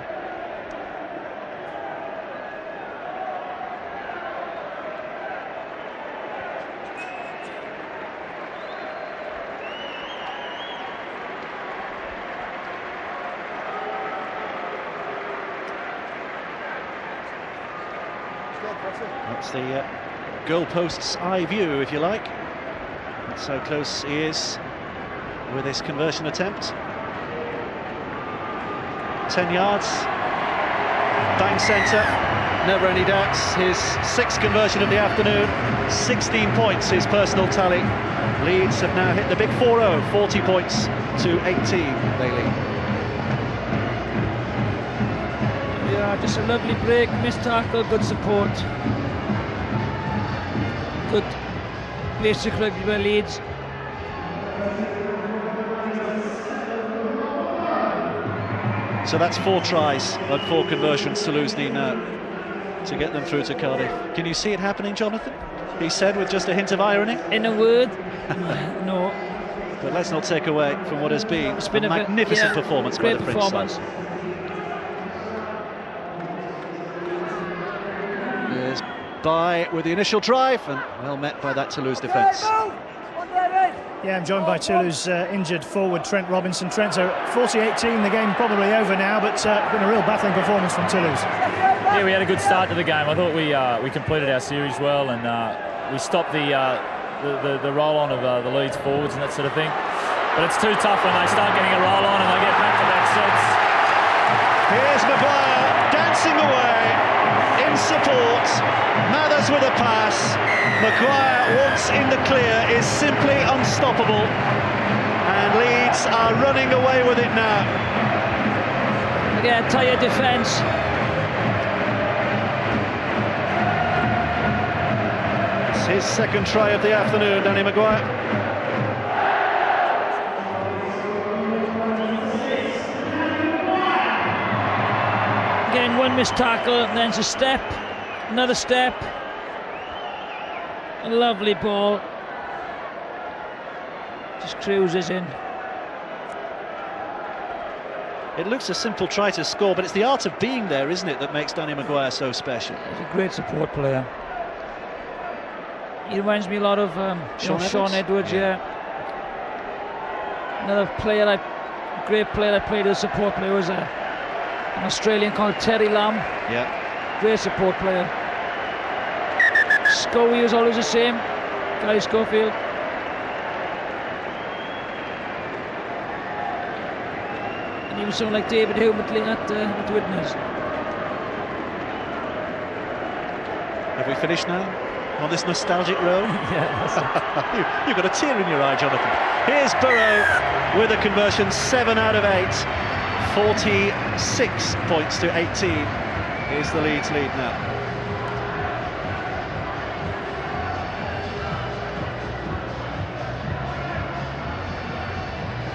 That's the goalpost's eye view, if you like. That's how close he is with his conversion attempt. 10 yards, bang centre, never any doubts. His 6th conversion of the afternoon, 16 points, his personal tally. Leeds have now hit the big 4-0, 40 points to 18, they lead. Yeah, just a lovely break, missed tackle, good support. Good basic rugby by Leeds. So that's 4 tries and 4 conversions Toulouse need now to get them through to Cardiff. Can you see it happening, Jonathan? He said with just a hint of irony. In a word, no. But let's not take away from what has been a magnificent performance by the French side. There's By with the initial drive, and well met by that Toulouse defence. Yeah, I'm joined by Toulouse injured forward Trent Robinson. Trent, so 40-18, the game probably over now, but been a real battling performance from Toulouse. Yeah, we had a good start to the game. I thought we completed our series well, and we stopped the roll-on of the Leeds forwards and that sort of thing. But it's too tough when they start getting a roll-on and they get back to that sets. Here's Maguire dancing away in support. Mathers with a pass. Maguire, once in the clear, is simply unstoppable. And Leeds are running away with it now. Again, tired defence. It's his 2nd try of the afternoon, Danny Maguire. Again, one missed tackle, and then it's a step, another step. A lovely ball. Just cruises in. It looks a simple try to score, but it's the art of being there, isn't it, that makes Danny Maguire so special. He's a great support player. He reminds me a lot of Sean Edwards, yeah. Another player, great player I played as a support player was an Australian called Terry Lamb. Yeah. Great support player. Scoey was always the same. Gary Schofield. And he was someone like David Hume at Widnes. Have we finished now on this nostalgic road? Yeah. You've got a tear in your eye, Jonathan. Here's Burrow with a conversion, 7 out of 8. 46 points to 18 is the Leeds lead now.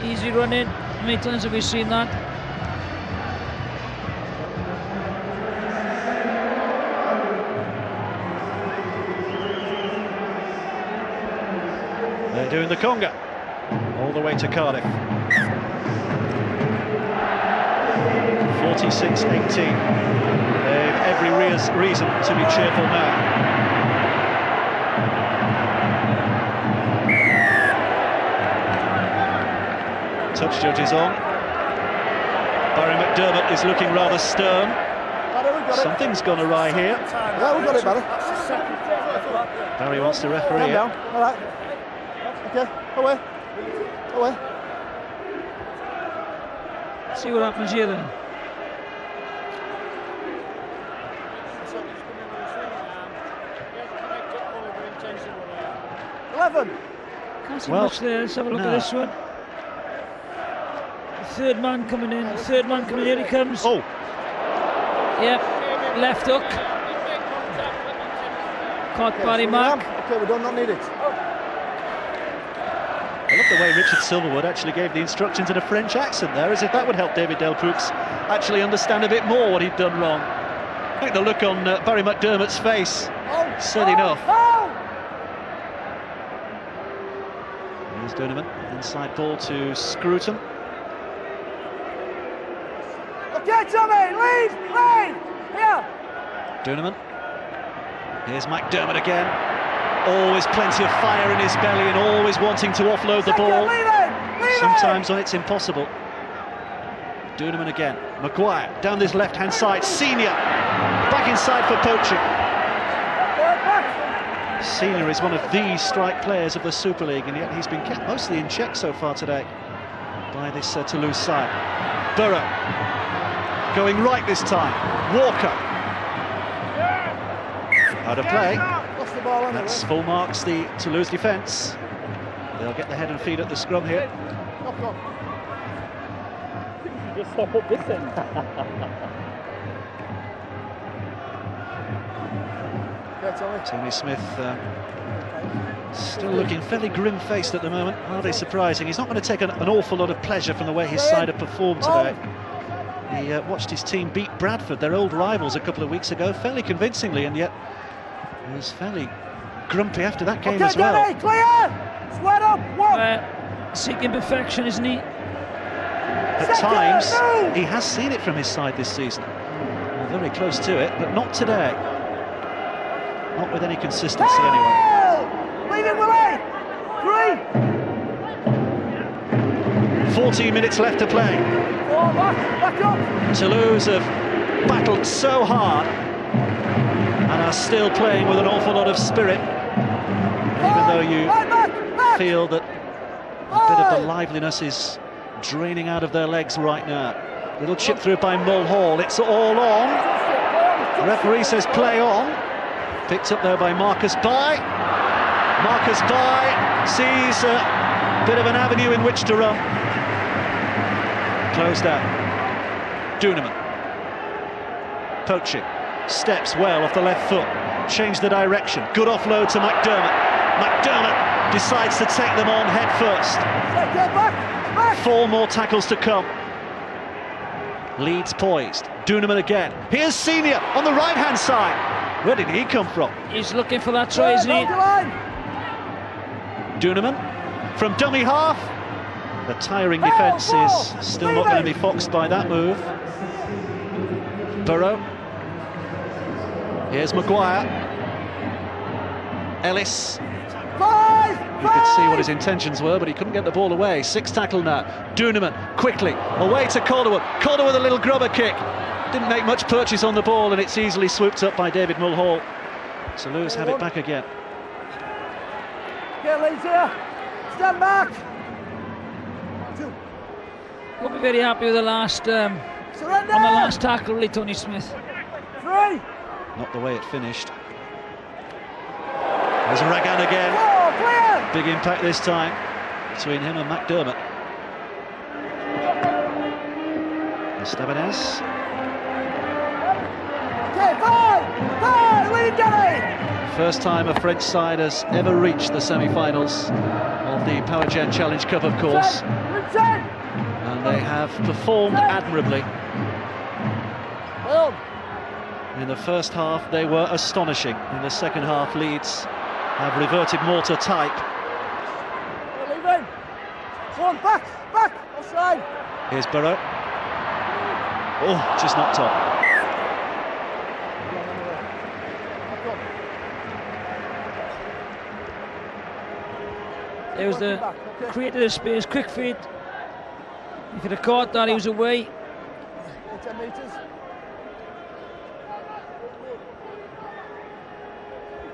Easy running. How many times have we seen that? They're doing the conga all the way to Cardiff. 46-18. They've every reason to be cheerful now. Touch judge is on. Barry McDermott is looking rather stern. Something's gone awry here. Yeah, we've got it, Barry. Barry wants to referee it. Down. All right. Okay, away. Away. See what happens here then. Can't see much there. Let's have a look at this one. The third man coming in. The third man coming in. Here he comes. Oh. Yep. Left hook. Caught Barry Mack. Okay, we do not need it. I love the way Richard Silverwood actually gave the instructions in a French accent there, as if that would help David Delpoux actually understand a bit more what he'd done wrong. I think the look on Barry McDermott's face said enough. Here's Duneman, inside ball to Scruton. Okay, Tommy, lead! Here! Duneman. Here's McDermott again. Always plenty of fire in his belly and always wanting to offload the ball. Sometimes when it's impossible. Duneman again. Maguire down this left-hand side. Senior back inside for poaching. Senior is one of the strike players of the Super League, and yet he's been kept mostly in check so far today by this Toulouse side. Burrow going right this time. Walker out of play. That's full marks the Toulouse defence. They'll get the head and feet at the scrum here. Just stop up this thing. Tony Smith still looking fairly grim-faced at the moment. Hardly surprising. He's not going to take an awful lot of pleasure from the way his side have performed today. He watched his team beat Bradford, their old rivals, a couple of weeks ago, fairly convincingly, and yet he was fairly grumpy after that game as well. Danny, clear! Sweat up! Seeking perfection, isn't he? At times, he has seen it from his side this season. Well, very close to it, but not today. Not with any consistency anyway. Leave it, Willie! 3! 14 minutes left to play. Back up! Toulouse have battled so hard and are still playing with an awful lot of spirit, even though you feel that a bit of the liveliness is draining out of their legs right now. Little chip through by Mulhall. It's all on. The referee says play on. Picked up there by Marcus Bai. Marcus Bai sees a bit of an avenue in which to run. Closed out. Duneman. Poaching. Steps well off the left foot. Change the direction. Good offload to McDermott. McDermott decides to take them on head first. 4 more tackles to come. Leeds poised. Duneman again. Here's Senior on the right-hand side. Where did he come from? He's looking for that try, isn't he? Duneman from dummy half. The tiring defence is still not going to be foxed by that move. Burrow. Here's Maguire. Ellis. You could see what his intentions were, but he couldn't get the ball away. 6 tackle now. Duneman quickly away to Calderwood. Calderwood with a little grubber kick. Didn't make much purchase on the ball, and it's easily swooped up by David Mulhall. Toulouse have it back again. Get Leeds here. Stand back. Won't be very happy with the last on the last tackle, really, Tony Smith. 3. Not the way it finished. There's Ragan again. Big impact this time between him and McDermott. Estebanez. Okay, 5! Lead, Danny! First time a French side has ever reached the semi-finals of the Power Gen Challenge Cup, of course. And they have performed admirably. In the first half, they were astonishing. In the second half, Leeds have reverted more to type. Back, offside. Here's Burrow. Oh, just knocked on. There was the created a space, quick feet. He could have caught that, he was away. 10 metres.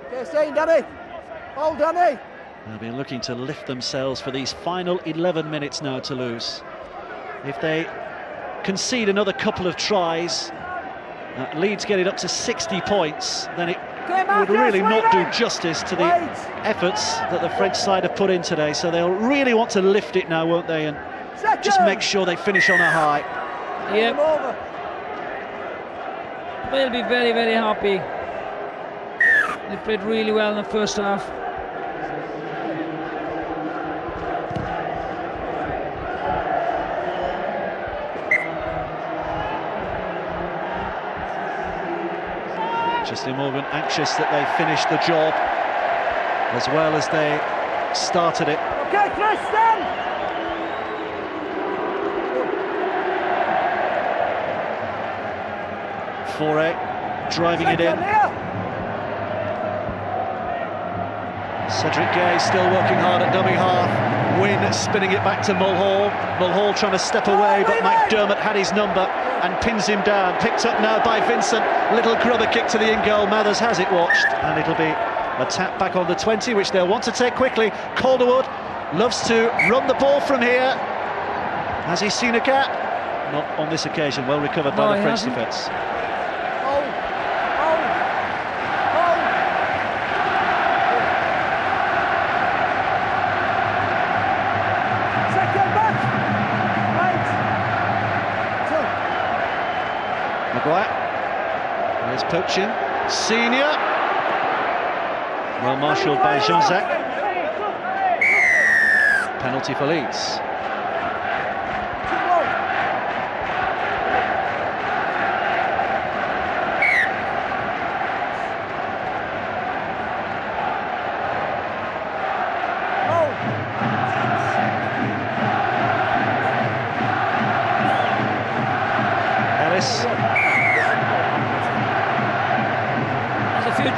Okay, stay, Danny. Hold, Danny. They'll be looking to lift themselves for these final 11 minutes now, Toulouse. If they concede another couple of tries, Leeds get it up to 60 points, then it would really not do justice to the efforts that the French side have put in today. So they'll really want to lift it now, won't they? And just make sure they finish on a high. Yep. They'll be very, very happy. They played really well in the first half. Justin Morgan anxious that they finished the job as well as they started it. Okay, Christian! Foray driving it in. Cedric Gay still working hard at dummy half. Wynne spinning it back to Mulhall. Mulhall trying to step away, but McDermott had his number and pins him down. Picked up now by Vincent. Little grubber kick to the in-goal. Mathers has it watched, and it'll be a tap back on the 20, which they'll want to take quickly. Calderwood loves to run the ball from here. Has he seen a gap? Not on this occasion. Well recovered by the French defence. There's poaching. Senior. Well marshalled by Jean-Jacques. Penalty for Leeds. Ellis.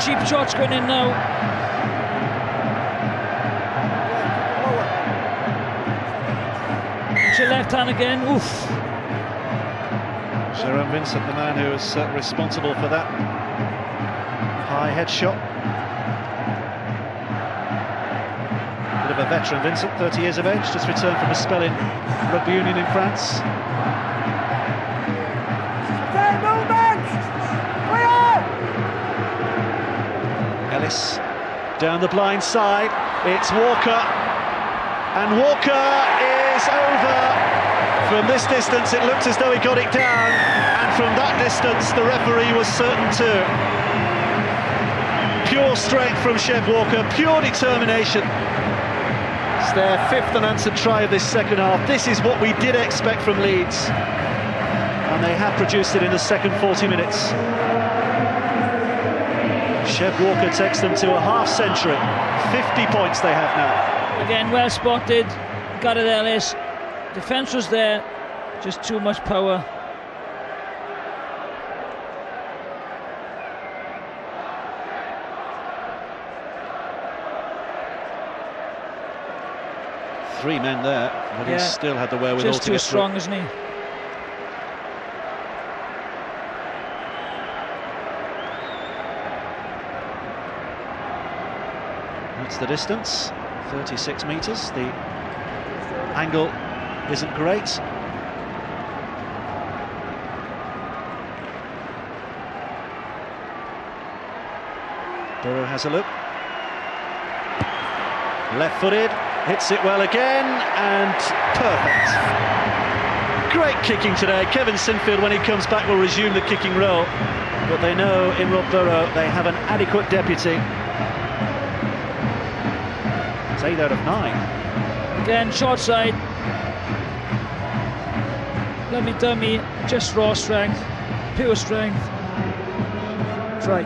Cheap shots going in now. To left hand again. Oof. Jérôme Vincent, the man who was responsible for that high head shot. Bit of a veteran, Vincent, 30 years of age, just returned from a spell in rugby union in France. Ellis down the blind side, it's Walker, and Walker is over. From this distance it looked as though he got it down, and from that distance the referee was certain too. Pure strength from Chev Walker, pure determination. It's their fifth unanswered try of this second half. This is what we did expect from Leeds, and they have produced it in the second 40 minutes. Chev Walker takes them to a half century. 50 points they have now. Again, well spotted. Got it, Ellis. Defence was there, just too much power. Three men there, but he still had the wherewithal just to get too strong, through. isn't he? That's the distance, 36 metres. The angle isn't great. Burrow has a look. Left-footed, hits it well again, and perfect. Great kicking today. Kevin Sinfield, when he comes back, will resume the kicking role. But they know in Rob Burrow they have an adequate deputy. It's 8 out of 9. Again, short side. Dummy, just raw strength, pure strength. Try.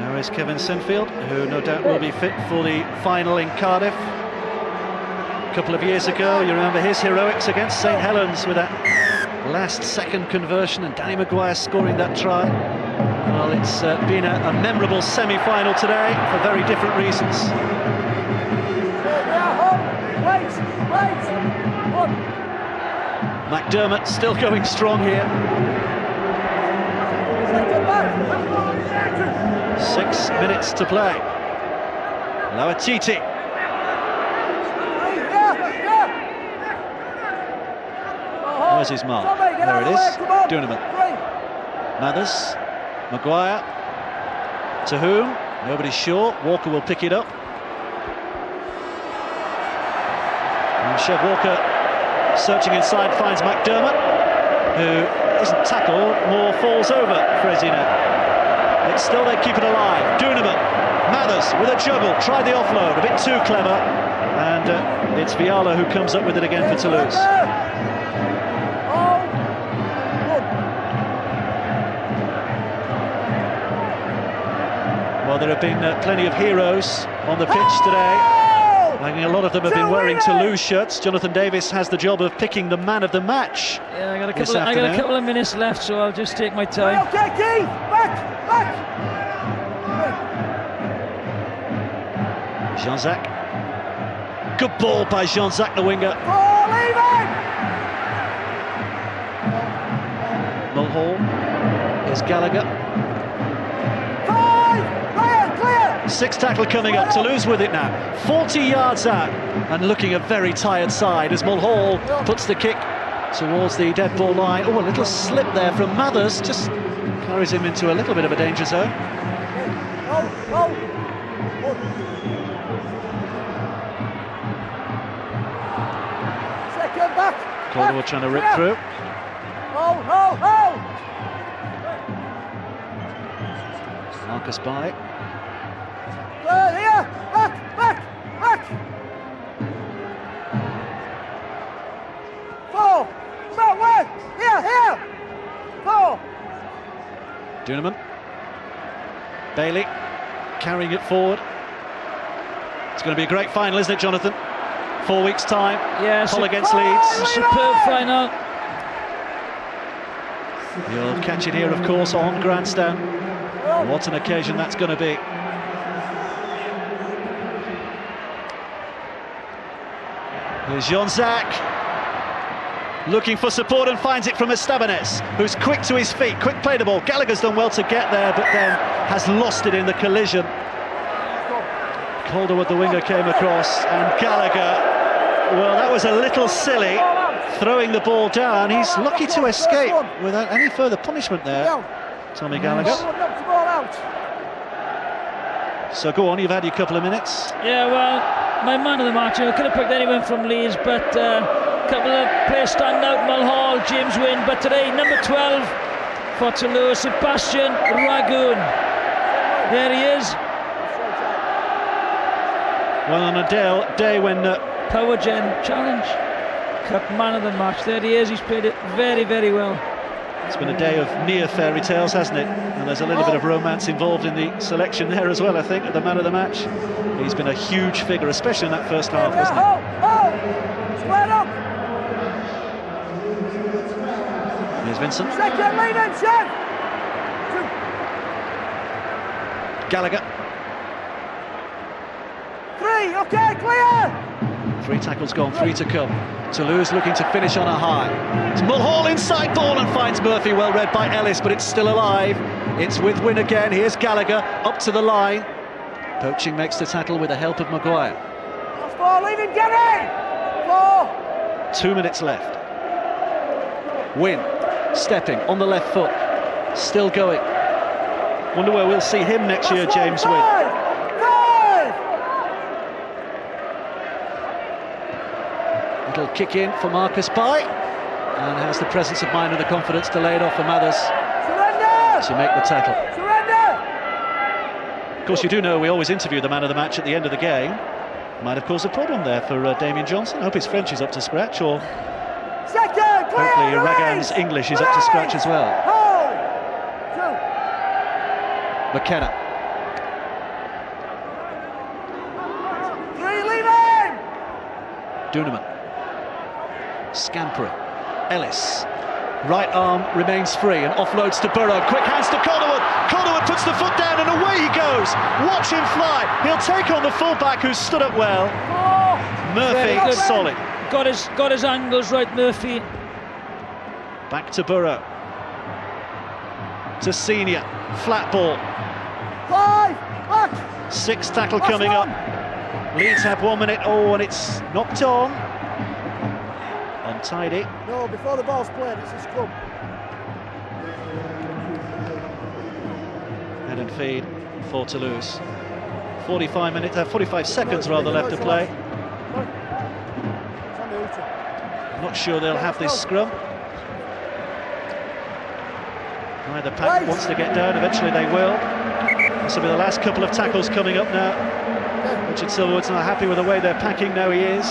Now is Kevin Sinfield, who no doubt will be fit for the final in Cardiff. couple of years ago. You remember his heroics against St Helens with that last-second conversion and Danny Maguire scoring that try. Well, it's been a memorable semi-final today for very different reasons. McDermott still going strong here. 6 minutes to play. Lauatiti. Where's his mark? There it is. Duneman. Mathers. Maguire. To whom? Nobody's sure. Walker will pick it up. And Chev Walker searching inside finds McDermott, who isn't tackled, more falls over Fresina. But still they keep it alive. Duneman. Mathers with a juggle. Tried the offload. A bit too clever. And it's Viala who comes up with it again for Toulouse. Well, there have been plenty of heroes on the pitch today. I think a lot of them have been wearing Toulouse shirts. Jonathan Davis has the job of picking the man of the match. Yeah, I got a couple of minutes left, so I'll just take my time. Okay, Keith! Back! Jean-Jacques. Good ball by Jean-Jacques, the winger. Mulhall. Here's Gallagher. Clear! 6 tackle coming up. Toulouse with it now. 40 yards out and looking a very tired side as Mulhall puts the kick towards the dead ball line. Oh, a little slip there from Mathers. Just carries him into a little bit of a danger zone. Caldwell trying to rip through. Marcus by. Here! Back! 4! Stop, wait! Here! 4! Duneman. Bailey carrying it forward. It's going to be a great final, isn't it, Jonathan? 4 weeks' time. Yes. Hull against Leeds. Superb final. You'll catch it here, of course, on Grandstand. What an occasion that's going to be. Here's Jean-Jacques looking for support and finds it from Estebanez, who's quick to his feet, quick play the ball. Gallagher's done well to get there, but then has lost it in the collision. Calderwood, the winger, came across, and Gallagher, well, that was a little silly, throwing the ball down. He's lucky to escape without any further punishment there, Tommy Gallagher. So go on, you've had your couple of minutes. Yeah, well, my man of the match, I could have picked anyone from Leeds, but a couple of players stand out, Mulhall, James Wynne, but today, number 12 for Toulouse, Sebastian Ragoon. There he is. Well, on a day when... Power Gen Challenge Cup man of the match. There he is, he's played it very, very well. It's been a day of near fairy tales, hasn't it? And there's a little bit of romance involved in the selection there as well, I think, of the man of the match. He's been a huge figure, especially in that first half, hasn't he? Square up! Here's Vincent. Second lead in, Chef! Gallagher. 3, okay, clear! 3 tackles gone, 3 to come. Toulouse looking to finish on a high. It's Mulhall inside ball and finds Murphy, well read by Ellis, but it's still alive. It's with Wynne again. Here's Gallagher up to the line. Poaching makes the tackle with the help of Maguire. That's 4, leave him, get in! 4! 2 minutes left. Wynne stepping on the left foot, still going. Wonder where we'll see him next year, James Wynne. Little kick in for Marcus Pai, and has the presence of mind and the confidence to lay it off for Mathers to make the tackle. Of course, you do know we always interview the man of the match at the end of the game. Might have caused a problem there for Damien Johnson. I hope his French is up to scratch, or hopefully Ragan's English is up to scratch as well. McKenna. Duneman. Scampering. Ellis. Right arm remains free and offloads to Burrow. Quick hands to Calderwood. Calderwood puts the foot down and away he goes. Watch him fly. He'll take on the fullback who stood up well. Murphy, solid. Got his angles right, Murphy. Back to Burrow. To Senior. Flat ball. 6th tackle coming up. Leeds have 1 minute. Oh, and it's knocked on. Untidy. No, before the ball's played, it's a scrum. Head and feed for Toulouse. 45 seconds rather left to play. Not sure they'll have this scrum. Neither pack wants to get down. Eventually they will. This will be the last couple of tackles coming up now. Richard Silverwood's not happy with the way they're packing. Now he is.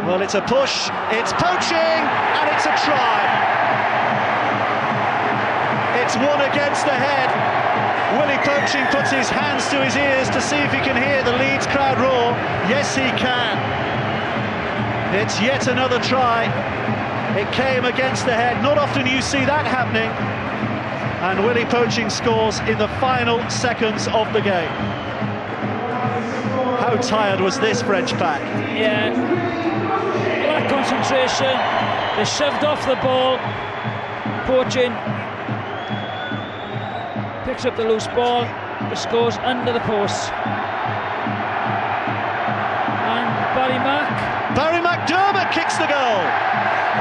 Well, it's a push, it's poaching, and it's a try. It's one against the head. Willie Poaching puts his hands to his ears to see if he can hear the Leeds crowd roar. Yes, he can. It's yet another try. It came against the head. Not often you see that happening. And Willie Poaching scores in the final seconds of the game. How tired was this French pack? Yeah. Concentration, they shoved off the ball. Poaching picks up the loose ball, it scores under the post. And Barry McDermott kicks the goal,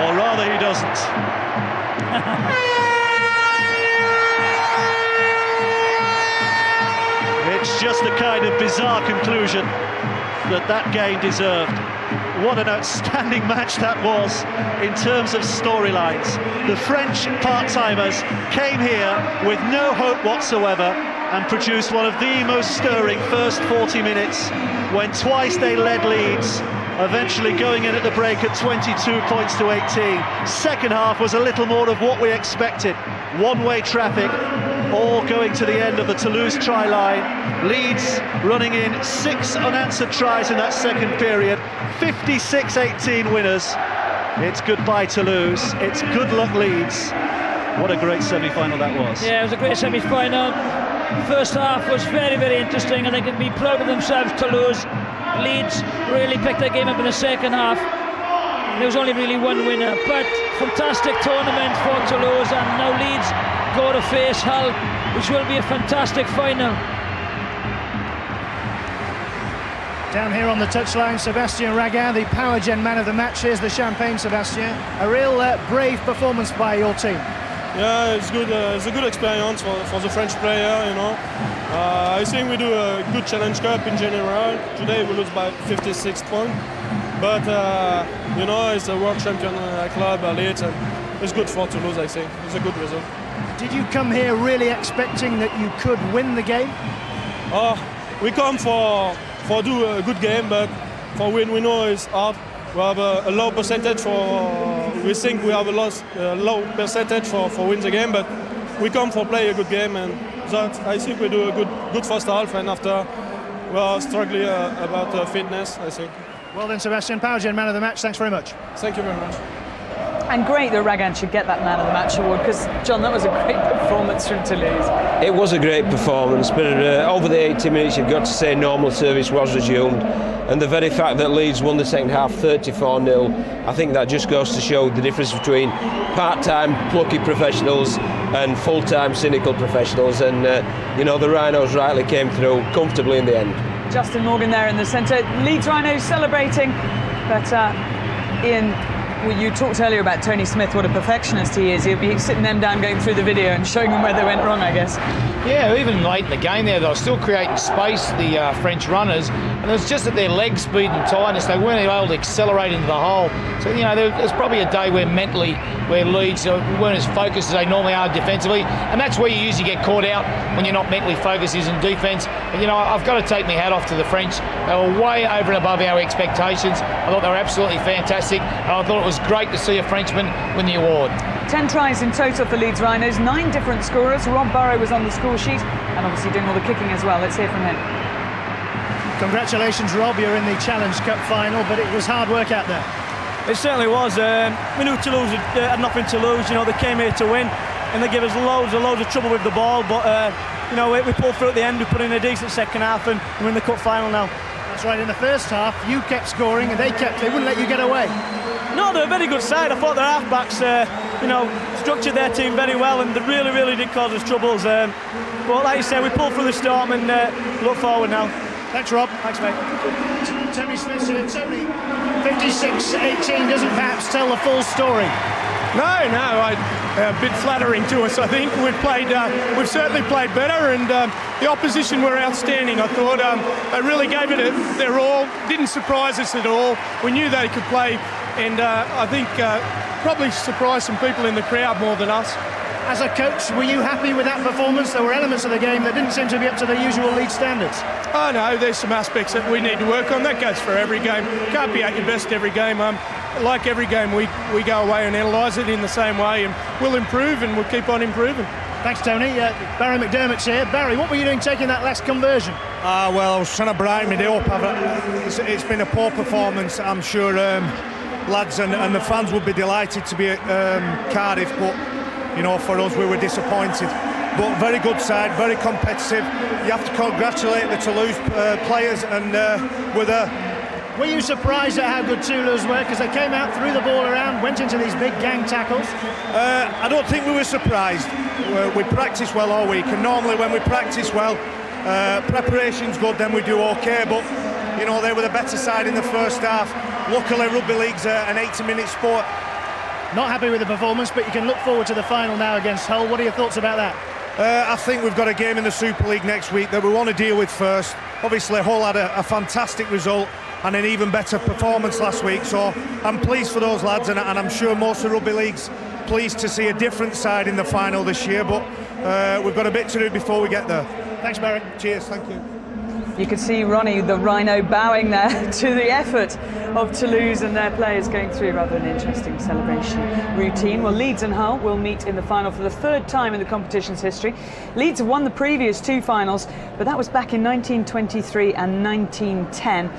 or rather he doesn't. It's just the kind of bizarre conclusion that game deserved. What an outstanding match that was in terms of storylines. The French part-timers came here with no hope whatsoever and produced one of the most stirring first 40 minutes when twice they led Leeds, eventually going in at the break at 22 points to 18. Second half was a little more of what we expected. One-way traffic, all going to the end of the Toulouse try line. Leeds running in 6 unanswered tries in that second period. 56-18 winners. It's goodbye Toulouse. It's good luck Leeds. What a great semi-final that was. Yeah, it was a great semi-final. First half was very, very interesting, and they can be proud of themselves, Toulouse. Leeds really picked their game up in the second half. There was only really one winner, but fantastic tournament for Toulouse, and now Leeds go to face Hull, which will be a fantastic final. Down here on the touchline, Sébastien Raguin, the power gen man of the match. Here's the champagne, Sébastien. A real brave performance by your team. Yeah, it's good. It's a good experience for the French player, you know. I think we do a good Challenge Cup in general. Today we lose by 56 points, but you know, it's a world champion club, Leeds, and it's good for Toulouse. I think it's a good result. Did you come here really expecting that you could win the game? We come for do a good game, but for win we know it's hard. We have a low percentage we think we have a low percentage for win the game, but we come for play a good game, and that I think we do a good first half, and after we are struggling about fitness, I think. Well then, Sébastien, power gen man of the match. Thanks very much. Thank you very much. And great that Raguin should get that man of the match award, because, John, that was a great performance from Toulouse. It was a great performance, but over the 80 minutes you've got to say normal service was resumed, and the very fact that Leeds won the second half 34-0, I think that just goes to show the difference between part-time plucky professionals and full-time cynical professionals, and you know, the Rhinos rightly came through comfortably in the end. Justin Morgan there in the centre. Leeds Rhinos celebrating, but Ian, well, you talked earlier about Tony Smith, what a perfectionist he is. He'll be sitting them down, going through the video and showing them where they went wrong, I guess. Yeah, even late in the game there, they were still creating space, the French runners, and it was just at their leg speed and tightness, they weren't able to accelerate into the hole. So, you know, there's probably a day where mentally, where Leeds weren't as focused as they normally are defensively, and that's where you usually get caught out when you're not mentally focused is in defence. And, you know, I've got to take my hat off to the French. They were way over and above our expectations. I thought they were absolutely fantastic, and I thought it was great to see a Frenchman win the award. 10 tries in total for Leeds Rhinos, 9 different scorers. Rob Burrow was on the score sheet and obviously doing all the kicking as well. Let's hear from him. Congratulations, Rob, you're in the Challenge Cup final, but it was hard work out there. It certainly was. We knew Toulouse had nothing to lose. You know, they came here to win, and they gave us loads of trouble with the ball. But you know, we pulled through at the end. We put in a decent second half, and we're in the cup final now. That's right. In the first half, you kept scoring, and they wouldn't let you get away. No, they're a very good side. I thought their half-backs, you know, structured their team very well, and they really did cause us troubles. But like you say, we pulled through the storm and look forward now. Thanks, Rob. Thanks, mate. Tony Smith said it's only 56-18 doesn't perhaps tell the full story. No, a bit flattering to us. I think we've certainly played better, and the opposition were outstanding. I thought they really gave it their all. Didn't surprise us at all. We knew they could play, and I think probably surprised some people in the crowd more than us. As a coach, were you happy with that performance? There were elements of the game that didn't seem to be up to the usual Leeds standards. Oh no, there's some aspects that we need to work on. That goes for every game. Can't be at your best every game. Like every game, we go away and analyse it in the same way, and we'll improve, and we'll keep on improving. Thanks, Tony. Barry McDermott's here. Barry, what were you doing taking that last conversion? Well, I was trying to brighten it up. It's been a poor performance. I'm sure lads and the fans would be delighted to be at Cardiff, but you know, for us, we were disappointed. But very good side, very competitive. You have to congratulate the Toulouse players, and Were you surprised at how good Toulouse were? Because they came out, threw the ball around, went into these big gang tackles. I don't think we were surprised. We practice well all week, and normally when we practice well, preparation's good, then we do okay. But you know, they were the better side in the first half. Luckily, rugby league's an 80-minute sport. Not happy with the performance, but you can look forward to the final now against Hull. What are your thoughts about that? I think we've got a game in the Super League next week that we want to deal with first. Obviously, Hull had a fantastic result and an even better performance last week, so I'm pleased for those lads, and I'm sure most of rugby league's pleased to see a different side in the final this year, but we've got a bit to do before we get there. Thanks, Barry. Cheers, thank you. You could see Ronnie the Rhino bowing there to the effort of Toulouse and their players going through rather an interesting celebration routine. Well, Leeds and Hull will meet in the final for the third time in the competition's history. Leeds have won the previous two finals, but that was back in 1923 and 1910.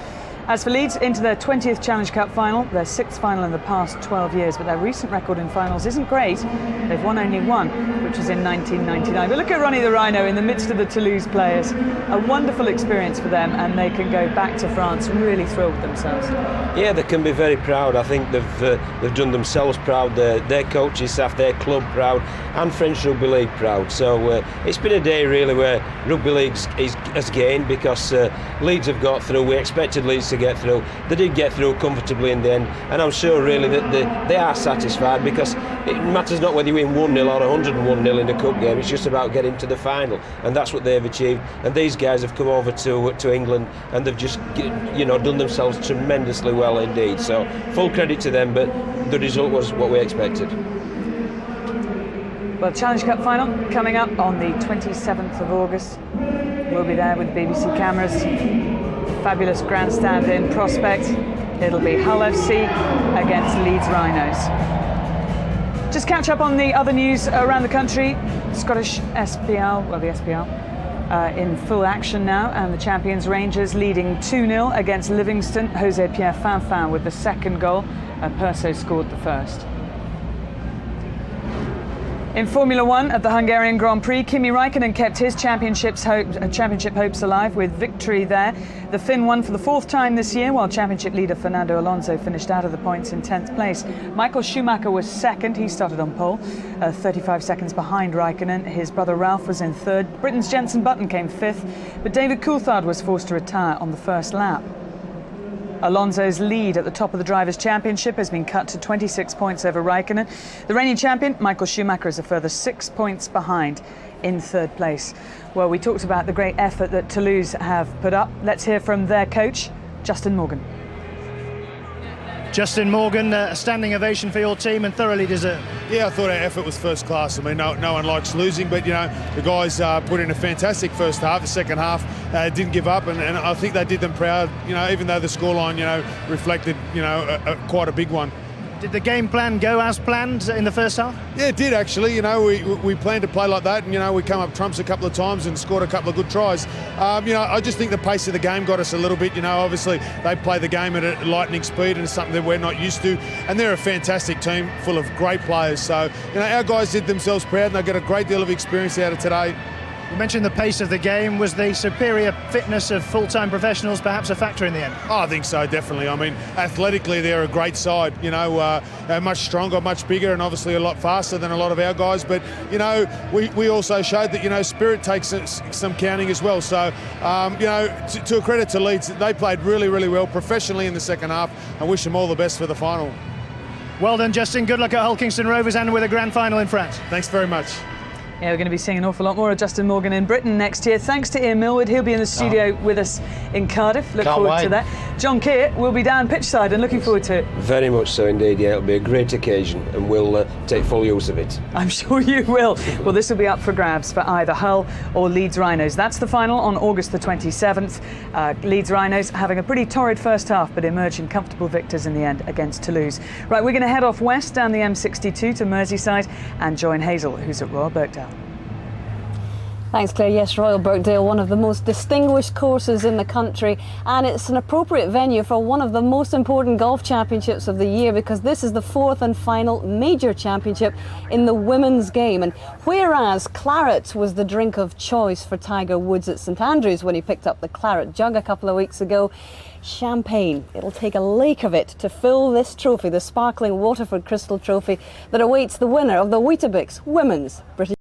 As for Leeds, into their 20th Challenge Cup final, their sixth final in the past 12 years, but their recent record in finals isn't great. They've won only one, which was in 1999. But look at Ronnie the Rhino in the midst of the Toulouse players. A wonderful experience for them, and they can go back to France really thrilled with themselves. Yeah, they can be very proud. I think they've done themselves proud, their coaching staff, their club proud, and French Rugby League proud. So it's been a day really where Rugby League has gained, because Leeds have got through. We expected Leeds to get through. They did get through comfortably in the end, and I'm sure really that they are satisfied, because it matters not whether you win 1-0 or 101-0 in a cup game. It's just about getting to the final, and that's what they've achieved. And these guys have come over to England, and they've just done themselves tremendously well indeed. So full credit to them, but the result was what we expected. Well, Challenge Cup final coming up on the 27th of August. We'll be there with BBC cameras. Fabulous grandstand in prospect. It'll be Hull FC against Leeds Rhinos. Just catch up on the other news around the country. Scottish SPL, well, the SPL, in full action now, and the champions Rangers leading 2-0 against Livingston. Jose Pierre Fanfan with the second goal. Perso scored the first. In Formula One at the Hungarian Grand Prix, Kimi Räikkönen kept his championship hopes alive with victory there. The Finn won for the fourth time this year, while championship leader Fernando Alonso finished out of the points in 10th place. Michael Schumacher was second. He started on pole, 35 seconds behind Räikkönen. His brother Ralph was in third. Britain's Jenson Button came fifth, but David Coulthard was forced to retire on the first lap. Alonso's lead at the top of the Drivers' Championship has been cut to 26 points over Räikkönen. The reigning champion, Michael Schumacher, is a further 6 points behind in third place. Well, we talked about the great effort that Toulouse have put up. Let's hear from their coach, Justin Morgan. Justin Morgan, a standing ovation for your team and thoroughly deserved. Yeah, I thought our effort was first class. I mean, no one likes losing, but the guys put in a fantastic first half. The second half didn't give up, and I think they did them proud. Even though the scoreline reflected quite a big one. Did the game plan go as planned in the first half? Yeah, it did actually. You know, we planned to play like that, and you know, we come up trumps a couple of times and scored a couple of good tries. You know, I just think the pace of the game got us a little bit. You know, obviously they play the game at a lightning speed, and it's something that we're not used to. And they're a fantastic team full of great players. So you know, our guys did themselves proud, and they got a great deal of experience out of today. You mentioned the pace of the game. Was the superior fitness of full-time professionals perhaps a factor in the end? Oh, I think so, definitely. I mean, athletically, they're a great side. You know, they're much stronger, much bigger, and obviously a lot faster than a lot of our guys. But, you know, we also showed that, you know, spirit takes some counting as well. So, you know, to a credit to Leeds, they played really, really well professionally in the second half. I wish them all the best for the final. Well done, Justin. Good luck at Hull Kingston Rovers and with a grand final in France. Thanks very much. Yeah, we're going to be seeing an awful lot more of Justin Morgan in Britain next year. Thanks to Ian Millward. He'll be in the studio with us in Cardiff. Look forward to that. John Keir will be down pitchside and looking forward to it. Very much so indeed, yeah. It'll be a great occasion and we'll take full use of it. I'm sure you will. Well, this will be up for grabs for either Hull or Leeds Rhinos. That's the final on August the 27th. Leeds Rhinos having a pretty torrid first half, but emerging comfortable victors in the end against Toulouse. Right, we're going to head off west down the M62 to Merseyside and join Hazel, who's at Royal Birkdale. Thanks, Claire. Yes, Royal Birkdale, one of the most distinguished courses in the country, and it's an appropriate venue for one of the most important golf championships of the year, because this is the fourth and final major championship in the women's game. And whereas claret was the drink of choice for Tiger Woods at St Andrews when he picked up the claret jug a couple of weeks ago, champagne. It'll take a lake of it to fill this trophy, the sparkling Waterford Crystal Trophy that awaits the winner of the Weetabix Women's British